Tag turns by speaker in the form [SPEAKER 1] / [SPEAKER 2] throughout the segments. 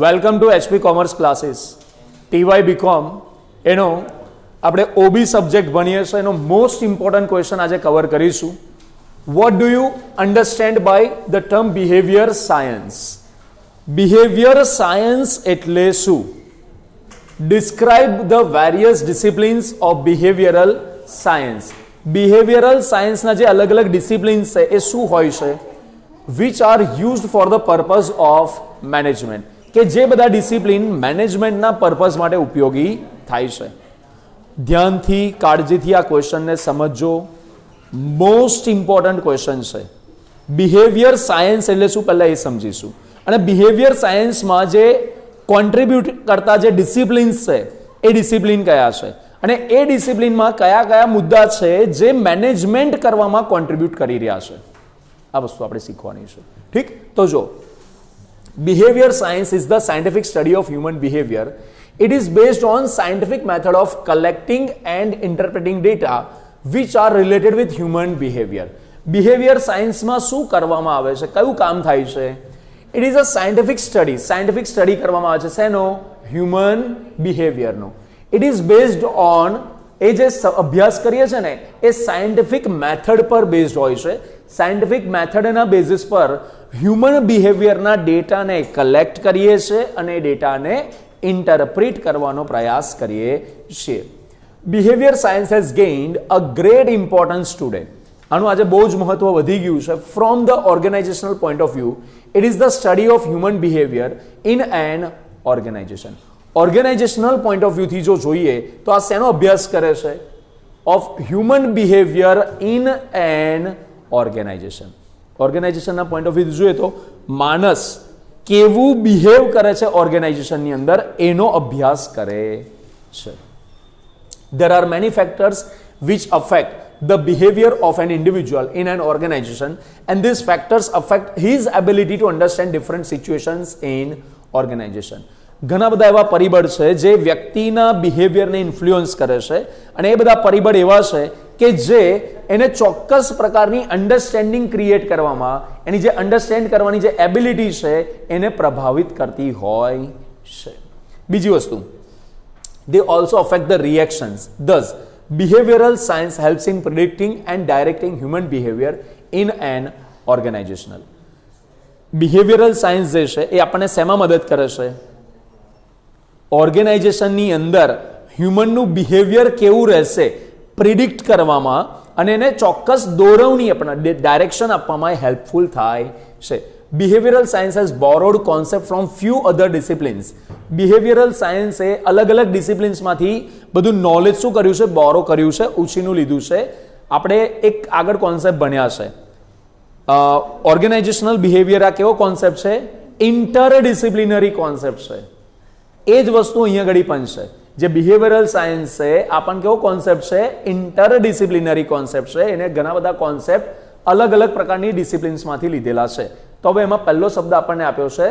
[SPEAKER 1] Welcome to HP commerce classes. TY BCom એનો આપણે OB subject ભણીએ છીએ. એનો મોસ્ટ ઇમ્પોર્ટન્ટ ક્વેશ્ચન આજે કવર કરીશું. What do you understand by the term behaviour science? Behaviour science એટલે શું? Describe the various disciplines of behavioural science. Behavioural સાયન્સના જે અલગ અલગ ડિસિપ્લિન્સ છે એ શું હોય છે? Which are used for the purpose of management, કે જે બધા ડિસિપ્લિન મેનેજમેન્ટના પર્પઝ માટે ઉપયોગી થાય છે. ધ્યાનથી કાળજીથી આ ક્વેશ્ચનને સમજજો. મોસ્ટ ઇમ્પોર્ટન્ટ ક્વેશ્ચન છે. બિહેવિયર સાયન્સ એટલે શું પહેલા એ સમજીશું, અને બિહેવિયર સાયન્સમાં જે કોન્ટ્રીબ્યુટ કરતા જે ડિસિપ્લિન્સ છે એ ડિસિપ્લિન કયા છે, અને એ ડિસિપ્લિનમાં કયા કયા મુદ્દા છે જે મેનેજમેન્ટ કરવામાં કોન્ટ્રીબ્યુટ કરી રહ્યા છે. આ વસ્તુ આપણે શીખવાની છે. ઠીક, તો જો behavior science is the scientific study of human behavior. It is based on scientific method of collecting and interpreting data which are related with human behavior. Behavior science માં શું કરવામાં આવે છે, કયું કામ થાય છે? It is a scientific study. Scientific study કરવામાં આવે છે શેનો? human behavior no. It is based on, એ જે અભ્યાસ કરીએ છે ને એ સાયન્ટિફિક મેથડ પર બેઝડ હોય છે. સાયન્ટિફિક મેથડના બેઝિસ પર હ્યુમન બિહેવિયરના ડેટાને કલેક્ટ કરીએ છીએ અને એ ડેટાને ઇન્ટરપ્રિટ કરવાનો પ્રયાસ કરીએ છીએ. Behaviour science has gained a great importance today. આનું આજે બહુ જ મહત્વ વધી ગયું છે. From the organisational point of view, it is the study of human behaviour in an organisation. Organisational point of વ્યૂથી જો જોઈએ તો આ શેનો અભ્યાસ કરે છે? Of human behaviour in an organisation. ઓર્ગેનાઇઝેશનના પોઈન્ટ ઓફ વ્યૂ જોઈએ તો માણસ કેવું બિહેવ કરે છે ઓર્ગેનાઇઝેશનની અંદર એનો અભ્યાસ કરે છે. There are many factors which affect the behavior of an individual in an organization, and these factors affect his ability to understand different situations in organization. ઘણા બધા એવા પરિબળ છે જે વ્યક્તિના બિહેવિયરને ઇન્ફ્લુઅન્સ કરે છે, અને એ બધા પરિબળ એવા છે કે જે એને ચોક્કસ પ્રકારની અન્ડરસ્ટેન્ડિંગ ક્રિએટ કરવામાં, એની જે અન્ડરસ્ટેન્ડ કરવાની જે એબિલિટી છે એને પ્રભાવિત કરતી હોય છે. બીજી વસ્તુ, they also affect the reactions. Thus, behavioral science helps in predicting and directing human behavior in an organizational. Behavioral science જે છે એ આપણને શેમાં મદદ કરે છે? ઓર્ગેનાઇઝેશનની અંદર હ્યુમનનું બિહેવિયર કેવું રહેશે પ્રિડિક્ટ કરવામાં, અને એને ચોક્કસ દોરવણી આપણા ડાયરેક્શન આપવામાં હેલ્પફુલ થાય છે. Behavioural science has borrowed concept from few other disciplines. Behavioural સાયન્સે અલગ અલગ ડિસિપ્લિન્સમાંથી બધું નોલેજ શું કર્યું છે? બોરો કર્યું છે, ઉછીનું લીધું છે. આપણે એક આગળ કોન્સેપ્ટ ભણ્યા છે ઓર્ગેનાઇઝેશનલ બિહેવિયર. આ કેવો કોન્સેપ્ટ છે? ઇન્ટરડિસિપ્લિનરી કોન્સેપ્ટ છે. એ જ વસ્તુ અહીંયા ઘડી પણ છે. જે બિહેવિયરલ સાયન્સ છે આ પણ કેવો કોન્સેપ્ટ છે? ઇન્ટરડિસિપ્લિનરી કોન્સેપ્ટ છે. એને ઘણા બધા કોન્સેપ્ટ અલગ અલગ પ્રકારની ડિસિપ્લિન્સમાંથી લીધેલા છે. તો હવે એમાં પહેલો શબ્દ આપણને આપ્યો છે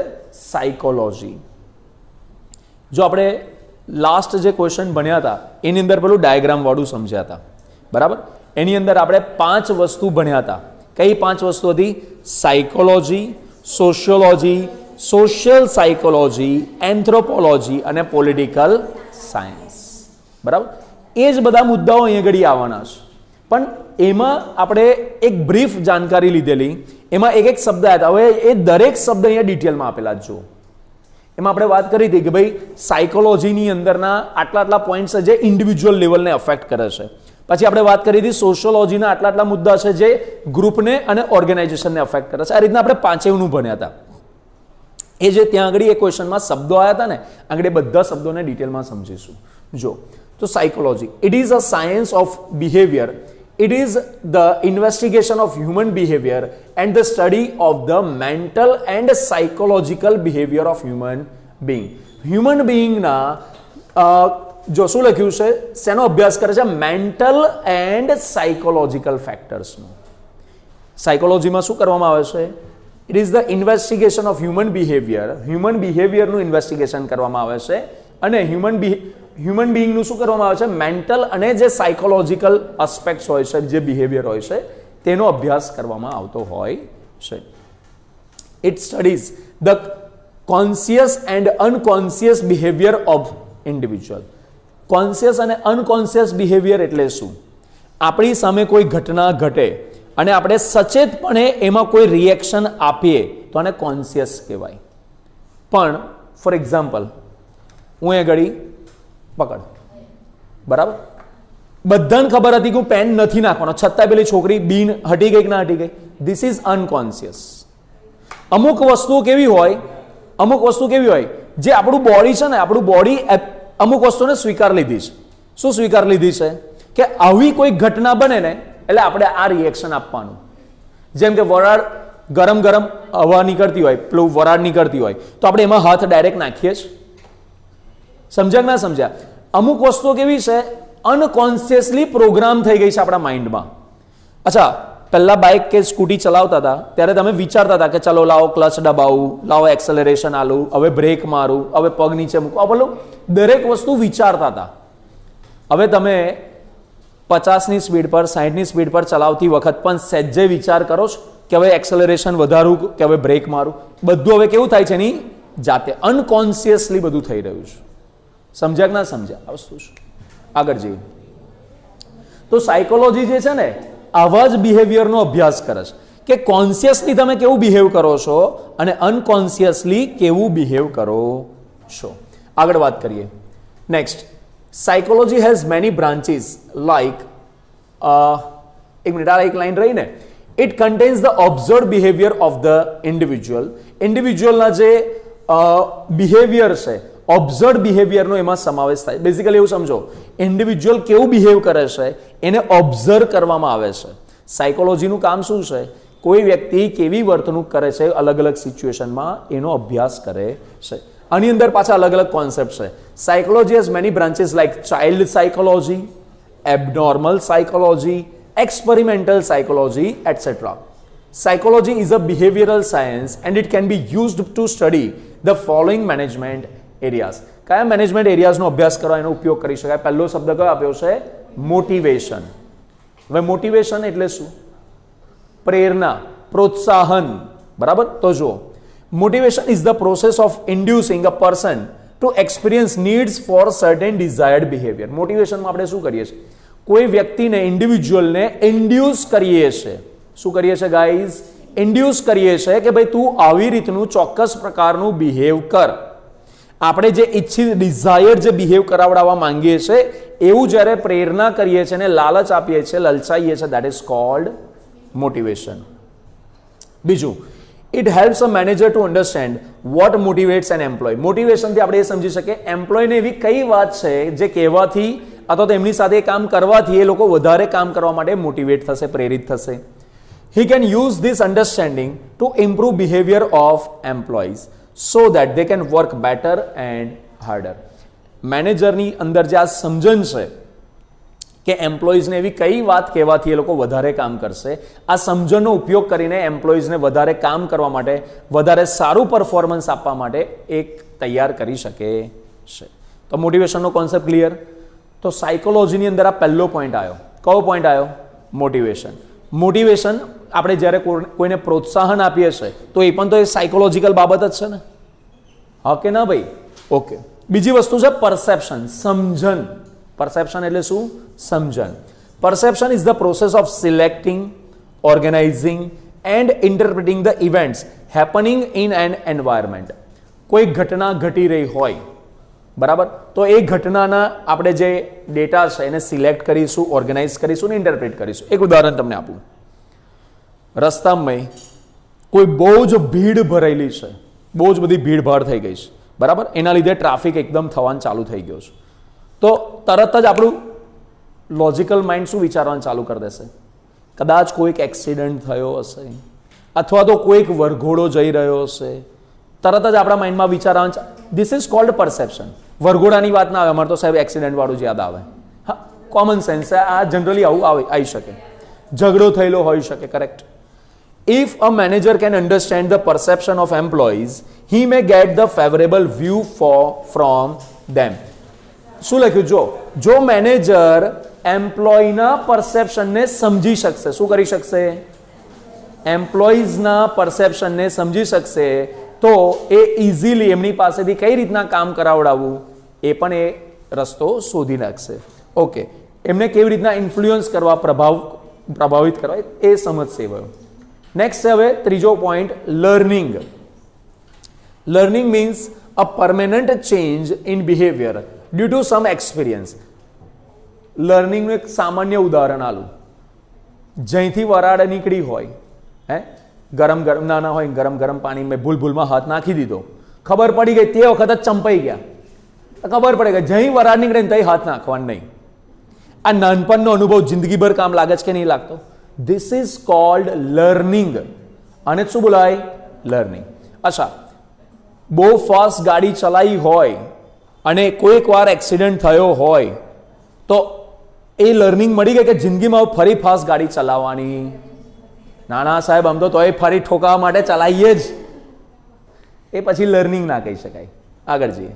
[SPEAKER 1] સાયકોલોજી. જો આપણે લાસ્ટ જે ક્વેશ્ચન ભણ્યા હતા એની અંદર પેલું ડાયાગ્રામ વાળું સમજ્યા હતા, બરાબર? એની અંદર આપણે 5 વસ્તુ ભણ્યા હતા. કઈ 5 વસ્તુ હતી? Psychology, sociology, social psychology, anthropology અને પોલિટિકલ સાયન્સ, બરાબર? એ જ બધા મુદ્દાઓ અહીંયા ઘડી આવવાના છે. પણ એમાં આપણે એક બ્રીફ જાણકારી લીધેલી, એમાં એક એક શબ્દ આવ્યા હતા. હવે એ દરેક શબ્દ અહીંયા ડિટેલમાં આપેલા જ જુઓ. એમાં આપણે વાત કરી હતી કે ભાઈ સાયકોલોજીની અંદરના આટલા આટલા પોઈન્ટ્સ છે જે ઇન્ડિવિજ્યુઅલ લેવલને અફેક્ટ કરે છે. પછી આપણે વાત કરી હતી સોશિયોલોજીના આટલા આટલા મુદ્દા છે જે ગ્રુપને અને ઓર્ગેનાઇઝેશનને અફેક્ટ કરે છે. આ રીતના આપણે પાંચેયનું ભણ્યા હતા. એ જે ત્યાં આગળ એ ક્વેશ્ચનમાં શબ્દો આવ્યા હતા ને, આગળ બધા શબ્દોને ડિટેલમાં સમજીશું. જો તો psychology, it is a science of behaviour. It is the investigation of human behavior and the study of the mental and psychological behavior of human being. Human being ના જો શું લખ્યું છે, શેનો અભ્યાસ કરે છે? મેન્ટલ એન્ડ સાયકોલોજીકલ ફેક્ટર્સનો. સાયકોલોજીમાં શું કરવામાં આવે છે? It is the investigation of human behaviour. Human બિહેવિયરનું ઇન્વેસ્ટિગેશન કરવામાં આવે છે, અને હ્યુમન બિંગનું શું કરવામાં આવે છે? મેન્ટલ અને જે સાયકોલોજીકલ એસ્પેક્ટ્સ હોય છે, જે બિહેવિયર હોય છે તેનો અભ્યાસ કરવામાં આવતો હોય છે. It studies the conscious and unconscious behaviour of individual. Conscious અને અનકોન્શિયસ બિહેવિયર એટલે શું? આપણી સામે કોઈ ઘટના ઘટે અને આપણે સચેતપણે એમાં કોઈ રિએક્શન આપીએ તો આને કોન્શિયસ કહેવાય. પણ ફોર એક્ઝામ્પલ, હું એ ઘડી પકડ, બરાબર, બધાને ખબર હતી કે હું પેન નથી નાખવાનો, છતાં પેલી છોકરી બીન હટી ગઈ કે ના હટી ગઈ? This is unconscious. અમુક વસ્તુઓ કેવી હોય, જે આપણું બોડી છે ને, આપણું બોડી અમુક વસ્તુને સ્વીકાર લીધી છે. શું સ્વીકાર લીધી છે? કે આવી કોઈ ઘટના બને ને એટલે આપણે આ રિએક્શન આપવાનું. જેમ કે વરાળ, ગરમ હવા નીકળતી હોય, પેલું વરાળ નીકળતી હોય તો આપણે એમાં હાથ ડાયરેક્ટ નાખીએ જ. સમજ્યા કે ના સમજ્યા? અમુક વસ્તુઓ કેવી છે, અનકોન્શિયસલી પ્રોગ્રામ થઈ ગઈ છે આપણા માઇન્ડમાં. અચ્છા, પહેલા બાઇક કે સ્કૂટી ચલાવતા હતા ત્યારે તમે વિચારતા હતા કે ચલો લાવો ક્લચ દબાવું, લાવો એક્સેલરેશન આલું, હવે બ્રેક મારું, હવે પગ નીચે મૂકું, આ બધું દરેક વસ્તુ વિચારતા હતા. હવે તમે 50ની સ્પીડ પર, 60ની સ્પીડ પર ચલાવતી વખત પણ સહેજે વિચાર કરો છો કે હવે એક્સેલરેશન વધારું કે હવે બ્રેક મારું? બધું હવે કેવું થાય છે એની જાતે, અનકોન્શિયસલી બધું થઈ રહ્યું છે. સમજ્યા કે ના સમજ્યા આ વસ્તુ? આગળ જઈએ તો સાયકોલોજી જે છે ને આવા જ બિહેવિયરનો અભ્યાસ કરે છે કે કોન્શિયસલી તમે કેવું બિહેવ કરો છો અને અનકોન્શિયસલી કેવું બિહેવ કરો છો. આગળ વાત કરીએ. Next, psychology has many branches like, એક મિનિટ, આ એક લાઈન રહી ને, it contains the observe behaviour of the individual. ઇન્ડિવિજ્યુઅલના જે બિહેવિયર છે, ઓબ્ઝર્વ બિહેવિયરનો એમાં સમાવેશ થાય. બેઝિકલી એવું સમજો, ઇન્ડિવિજ્યુઅલ કેવું બિહેવ કરે છે એને ઓબ્ઝર્વ કરવામાં આવે છે. સાયકોલોજીનું કામ શું છે? કોઈ વ્યક્તિ કેવી વર્તણૂક કરે છે અલગ અલગ સિચ્યુએશનમાં એનો અભ્યાસ કરે છે. આની અંદર પાછા અલગ અલગ કોન્સેપ્ટ છે. Psychology has many branches like child psychology, abnormal psychology, experimental psychology, etc. Psychology is a behavioral science and it can be used to study the following management areas. કયા મેનેજમેન્ટ એરિયાઝનો અભ્યાસ કરવા એનો ઉપયોગ કરી શકાય? પહેલો શબ્દ કયો આપ્યો છે? મોટિવેશન. હવે મોટિવેશન એટલે શું? પ્રેરણા, પ્રોત્સાહન, બરાબર? તો જો, motivation is the process of inducing a person to experience needs for certain desired behavior. મોટિવેશનમાં આપણે શું કરીએ છીએ? કોઈ વ્યક્તિને, ઇન્ડિવિજ્યુઅલને ઇન્ડ્યુસ કરીએ છીએ. શું કરીએ છીએ ગાઈઝ? ઇન્ડ્યુસ કરીએ છીએ કે ભાઈ તું આવી રીતનું ચોક્કસ પ્રકારનું બિહેવ કર. આપણે જે ઈચ્છિત, ડિઝાયર જે બિહેવ કરાવડાવવા માંગીએ છીએ એવું જ્યારે પ્રેરણા કરીએ છીએ અને લાલચ આપીએ છીએ, લલચાઈએ છીએ, દેટ ઇઝ કોલ્ડ મોટિવેશન. બીજું, it helps a manager to understand what motivates an employee. મોટિવેશનથી આપણે એ સમજી શકીએ એમ્પ્લોયને એવી કઈ વાત છે જે કહેવાથી અથવા તો એમની સાથે કામ કરવાથી એ લોકો વધારે કામ કરવા માટે મોટિવેટ થશે, પ્રેરિત થશે. He can use this understanding to improve behavior of employees so that they can work better and harder. મેનેજરની અંદર જે આ સમજણ છે કે એમ્પ્લોઈઝને એવી કઈ વાત કહેવાથી એ લોકો વધારે કામ કરશે, આ સમજણનો ઉપયોગ કરીને એમ્પ્લોઈઝને વધારે કામ કરવા માટે, વધારે સારું પરફોર્મન્સ આપવા માટે એક તૈયાર કરી શકે છે. તો મોટિવેશનનો કોન્સેપ્ટ ક્લિયર? તો સાયકોલોજીની અંદર આ પહેલો પોઈન્ટ આવ્યો. કયો પોઈન્ટ આવ્યો? મોટિવેશન. મોટિવેશન આપણે જ્યારે કોઈને પ્રોત્સાહન આપીએ છીએ તો એ પણ તો એ સાયકોલોજીકલ બાબત જ છે ને, હા કે ના ભાઈ? ઓકે. બીજી વસ્તુ છે પરસેપ્શન, સમજણ. પરસેપ્શન એટલે શું? સમજણ. Perception is the process of selecting, organising and interpreting the events happening in an environment. કોઈ ઘટના ઘટી રહી હોય, બરાબર, તો એ ઘટનાના આપણે જે ડેટા છે એને સિલેક્ટ કરીશું, ઓર્ગેનાઇઝ કરીશું ને ઇન્ટરપ્રેટ કરીશું. એક ઉદાહરણ તમને આપું. રસ્તામાં કોઈ બહુ જ ભીડ ભરેલી છે, બહુ જ બધી ભીડભાડ થઈ ગઈ છે, બરાબર, એના લીધે ટ્રાફિક એકદમ થવાનું ચાલુ થઈ ગયો છે. તો તરત જ આપણું લોજિકલ માઇન્ડ શું વિચારવાનું ચાલુ કરી દેશે? કદાચ કોઈક એક્સિડન્ટ થયો હશે અથવા તો કોઈક વરઘોડો જઈ રહ્યો હશે. તરત જ આપણા માઇન્ડમાં વિચારવાનું. This is called perception. વરઘોડાની વાત ના આવે, અમારે તો સાહેબ એક્સિડન્ટ વાળું જ યાદ આવે. હા, કોમન સેન્સ. આ જનરલી આવું આવી શકે. ઝઘડો થયેલો હોઈ શકે, correct. If a manager can understand the perception of employees, he may get the favorable view from them. શું લખ્યું? જો મેનેજર એમ્પ્લોયના પરસેપ્શનને સમજી શકશે, શું કરી શકશે? એમ્પ્લોઈઝના પરસેપ્શનને સમજી શકશે, તો એ ઇઝીલી એમની પાસેથી કઈ રીતના કામ કરાવડાવવું એ પણ એ રસ્તો શોધી નાખશે. ઓકે, એમને કેવી રીતના ઇન્ફ્લુઅન્સ કરવા, પ્રભાવિત કરવા એ સમજશે. નેક્સ્ટ છે હવે ત્રીજો point, learning. Learning means a permanent change in behaviour due to some experience. લર્નિંગનું એક સામાન્ય ઉદાહરણ આલું. જ્યાંથી વરાળ નીકળી હોય, ગરમ નાના હોય, ગરમ પાણીમાં ભૂલમાં હાથ નાખી દીધો, ખબર પડી ગઈ, તે વખત જ ચંપાઈ ગયા, ખબર પડે કે જઈ વરાળ નીકળે ને ત્યાં હાથ નાખવાનું નહીં. આ નાનપણનો અનુભવ જિંદગીભર કામ લાગે છે કે નહીં લાગતો? This is cold learning. અને શું બોલાય? લર્નિંગ. અચ્છા, બહુ ફાસ્ટ ગાડી ચલાવી હોય અને કોઈક વાર એક્સિડન્ટ થયો હોય તો એ લર્નિંગ મળી ગઈ કે જિંદગીમાં ફરી ફાસ્ટ ગાડી ચલાવવાની. નાના સાહેબ, આમ તો તોય ફરી ઠોકાવા માટે ચલાવીએ જ. એ પછી લર્નિંગ ના કહી શકાય. આગળ જઈએ.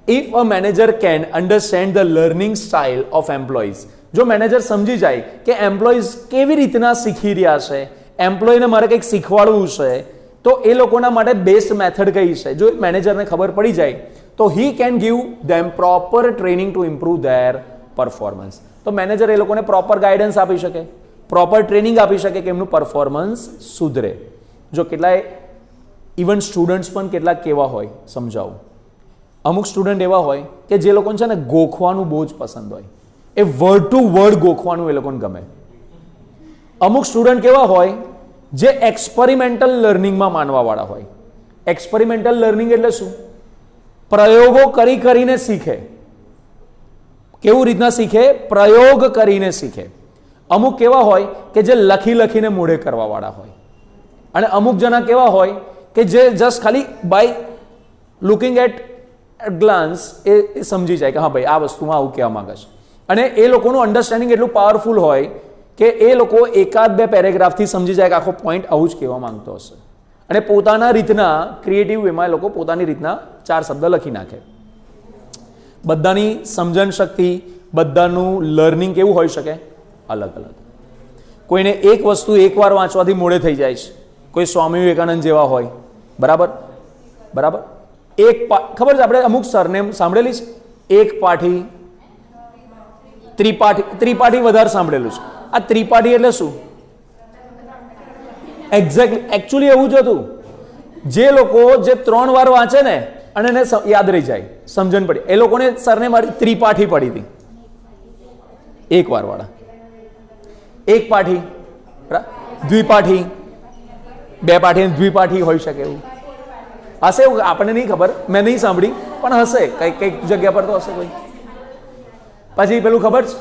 [SPEAKER 1] If a manager can understand the learning style of employees. જો મેનેજર સમજી જાય કે એમ્પ્લોઈઝ કેવી રીતના શીખી રહ્યા છે, એમ્પ્લોયને મારે કંઈક શીખવાડવું છે, તો એ લોકોના માટે બેસ્ટ મેથડ કઈ છે, જો મેનેજરને ખબર પડી જાય તો he can give them proper training to improve there performance. તો મેનેજર એ લોકોને પ્રોપર ગાઈડન્સ આપી શકે, પ્રોપર ટ્રેનિંગ આપી શકે કે એમનું પરફોર્મન્સ સુધરે. જો કેટલાય ઇવન સ્ટુડન્ટ્સ પણ કેટલાક કેવા હોય સમજાવું. અમુક સ્ટુડન્ટ એવા હોય કે જે લોકોને છે ને ગોખવાનું બહુ જ પસંદ હોય, એ વર્ડ ટુ વર્ડ ગોખવાનું એ લોકોને ગમે. અમુક સ્ટુડન્ટ કેવા હોય જે એક્સપેરિમેન્ટલ લર્નિંગમાં માનવાવાળા હોય. એક્સપેરિમેન્ટલ લર્નિંગ એટલે શું? પ્રયોગો કરીને શીખે. કેવું રીતના શીખે? પ્રયોગ કરીને શીખે. અમુક કેવા હોય કે જે લખીને મોઢે કરવાવાળા હોય. અને અમુક જણા કેવા હોય કે જે જસ્ટ ખાલી બાય લુકિંગ એટ ગ્લાન્સ એ સમજી જાય કે હા ભાઈ આ વસ્તુમાં આવું કહેવા માંગે છે. અને એ લોકોનું અન્ડરસ્ટેન્ડિંગ એટલું પાવરફુલ હોય કે એ લોકો એકાદ બે પેરેગ્રાફથી સમજી જાય કે આખો પોઈન્ટ આવું જ કહેવા માંગતો હશે. અને પોતાના રીતના ક્રિએટિવ વેમાં એ લોકો પોતાની રીતના 4 શબ્દ લખી નાખે. બધાની સમજણ શક્તિ, બધાનું લર્નિંગ કેવું હોઈ શકે? અલગ અલગ. કોઈને એક વસ્તુ એકવાર વાંચવાથી મોડે થઈ જાય છે, કોઈ સ્વામી વિવેકાનંદ જેવા હોય. બરાબર? ખબર છે આપણે અમુક સરનેમ સાંભળેલી છે? એક પાઠી, ત્રિપાઠી વધારે સાંભળેલું છે. આ ત્રિપાઠી એટલે શું? એકચ્યુઅલી એવું જ હતું. જે લોકો જે 3 વાર વાંચે ને અને એને યાદ રહી જાય, સમજણ પડી, એ લોકોને સરને મારી ત્રિપાઠી પડી હતી. એક વાર વાળા. એક પાઠી, દ્વિપાઠી, 2 પાઠી, દ્વિપાઠી હોઈ શકે. એવું હશે, એવું આપણને નહીં ખબર, મેં નહીં સાંભળી, પણ હશે કઈક જગ્યા પર તો હશે કોઈ. પછી પેલું ખબર છે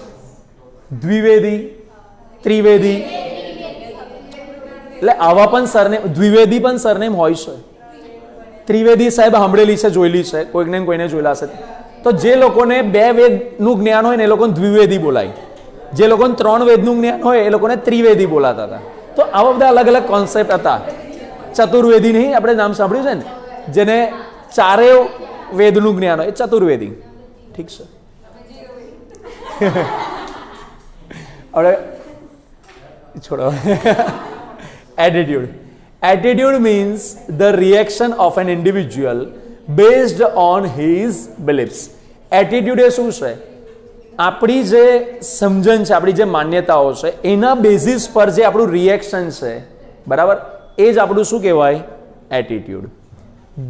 [SPEAKER 1] દ્વિવેદી, ત્રિવેદી, એટલે આવા પણ સરનેમ, દ્વિવેદી પણ સરનેમ હોય છે. ત્રિવેદી સાહેબ સાંભળેલી છે, જોયેલી છે, કોઈને જોયેલા હશે. તો જે લોકોને 2 વેદનું જ્ઞાન હોય ને એ લોકોને દ્વિવેદી બોલાય, જે લોકોને 3 વેદનું જ્ઞાન હોય એ લોકોને ત્રિવેદી બોલાતા હતા. તો આવા બધા અલગ અલગ કોન્સેપ્ટ હતા. ચતુર્વેદી નહીં, આપણે નામ સાંભળ્યું છે ને, જેને 4 વેદનું જ્ઞાન હોય એ ચતુર્વેદી. ઠીક છે. હવે છોડો. Attitude means the reaction of an individual based on his beliefs. Attitude એ શું છે? આપણી જે સમજણ છે, આપણી જે માન્યતાઓ છે એના બેઝિસ પર જે આપણું રિએક્શન છે, બરાબર, એ જ આપણું શું કહેવાય? Attitude.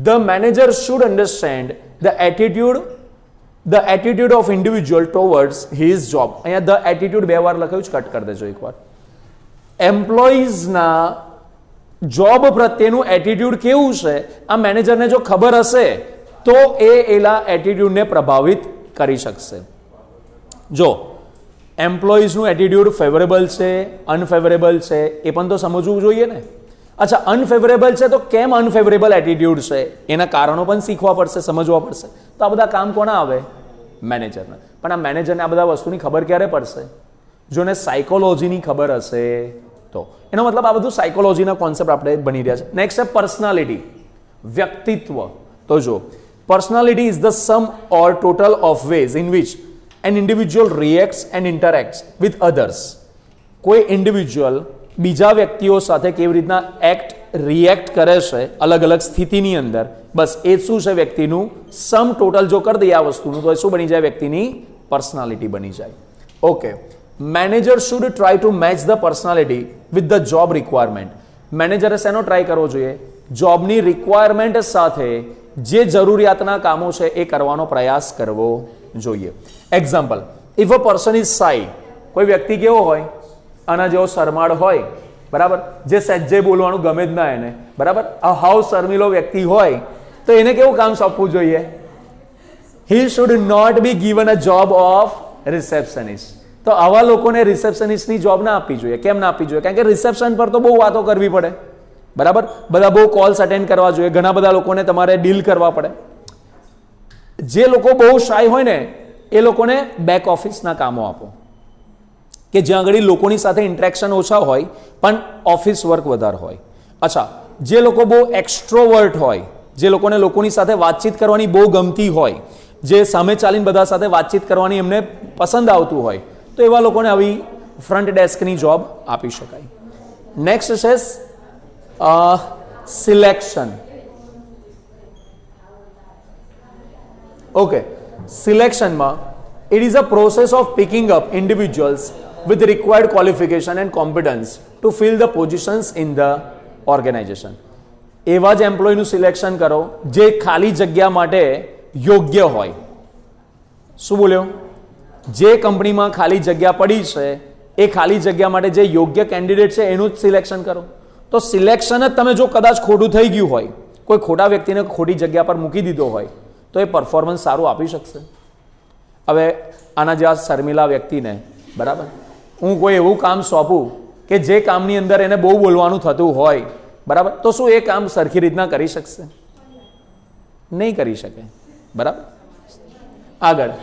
[SPEAKER 1] The manager should understand the attitude of individual towards his job. અહીંયા the attitude 2 વાર લખાયું છે, કટ કરી દેજો એકવાર. એમ્પ્લોઈઝના જોબ પ્રત્યેનું એટીટ્યુડ કેવું છે આ મેનેજરને જો ખબર હશે તો એ એના એટીટ્યુડને પ્રભાવિત કરી શકશે. જો એમ્પ્લોઈઝનું એટીટ્યુડ ફેવરેબલ છે, અનફેવરેબલ છે, એ પણ તો સમજવું જોઈએ ને. અચ્છા, અનફેવરેબલ છે તો કેમ અનફેવરેબલ એટીટ્યુડ છે એના કારણો પણ શીખવા પડશે, સમજવા પડશે. તો આ બધા કામ કોના આવે? મેનેજરના. પણ આ મેનેજરને આ બધા વસ્તુની ખબર ક્યારે પડશે? જોને સાયકોલોજીની ખબર હશે તો. એનો મતલબ આ બધું સાયકોલોજીના કોન્સેપ્ટ આપણે બની રહ્યા છે. નેક્સ્ટ છે પર્સનાલિટી, વ્યક્તિત્વ. તો જો personality is the sum or total of ways in which an individual reacts and interacts with others. કોઈ ઇન્ડિવિજ્યુઅલ બીજા વ્યક્તિઓ સાથે કેવી રીતના એક્ટ રિએક્ટ કરે છે અલગ અલગ સ્થિતિની અંદર, બસ એ શું છે વ્યક્તિનું સમ ટોટલ જો કરી દઈએ આ વસ્તુનું તો એ શું બની જાય? વ્યક્તિની પર્સનાલિટી બની જાય. Okay, manager should try to match the personality with the job requirement. મેનેજરે શેનો ટ્રાય કરવો જોઈએ? જોબની રિક્વાયરમેન્ટ સાથે જે જરૂરિયાતના કામો છે એ કરવાનો પ્રયાસ કરવો જોઈએ. Example, if a person is shy, કોઈ વ્યક્તિ કેવો હોય? આના જેવો શરમાળ હોય, બરાબર, જે સહેજે બોલવાનું ગમે જ ના એને, બરાબર, આ હાવ શર્મિલો વ્યક્તિ હોય તો એને કેવું કામ સોંપવું જોઈએ? He should not be given a job of receptionist. તો આવા લોકોને રિસેપ્શનિસ્ટની જોબ ના આપવી જોઈએ. કેમ ના આપવી જોઈએ? કારણ કે રિસેપ્શન પર તો બહુ વાતો કરવી પડે, બરાબર, બધા બહુ કોલ્સ અટેન્ડ કરવા જોઈએ, ઘણા બધા લોકોને તમારે ડીલ કરવા પડે. જે લોકો બહુ શાય હોય ને એ લોકોને બેક ઓફિસના કામો આપો, કે જ્યાં આગળ લોકોની સાથે ઇન્ટરેક્શન ઓછા હોય પણ ઓફિસ વર્ક વધારે હોય. અચ્છા, જે લોકો બહુ એક્સ્ટ્રોવર્ટ હોય, જે લોકોને લોકોની સાથે વાતચીત કરવાની બહુ ગમતી હોય, જે સામે ચાલીને બધા સાથે વાતચીત કરવાની એમને પસંદ આવતું હોય, તો એવા લોકોને આવી ફ્રન્ટ ડેસ્કની જોબ આપી શકાય. નેક્સ્ટ છે સિલેક્શન. ઓકે, સિલેક્શનમાં it is a process of picking up individuals with required qualification and competence to fill the positions in the organization. એવા જ એમ્પ્લોયનું સિલેક્શન કરો જે ખાલી જગ્યા માટે યોગ્ય હોય. શું બોલ્યો? જે કંપનીમાં ખાલી જગ્યા પડી છે એ ખાલી જગ્યા માટે જે યોગ્ય કેન્ડિડેટ છે એનું જ સિલેક્શન કરો. તો સિલેક્શન જ તમે જો કદાચ ખોટું થઈ ગયું હોય, કોઈ ખોટા વ્યક્તિને ખોટી જગ્યા પર મૂકી દીધો હોય તો એ પરફોર્મન્સ સારું આપી શકશે? હવે આના જેવા શર્મિલા વ્યક્તિને, બરાબર, હું કોઈ એવું કામ સોંપું કે જે કામની અંદર એને બહુ બોલવાનું થતું હોય, બરાબર, તો શું એ કામ સરખી રીતના કરી શકશે? નહીં કરી શકે, બરાબર. આગળ,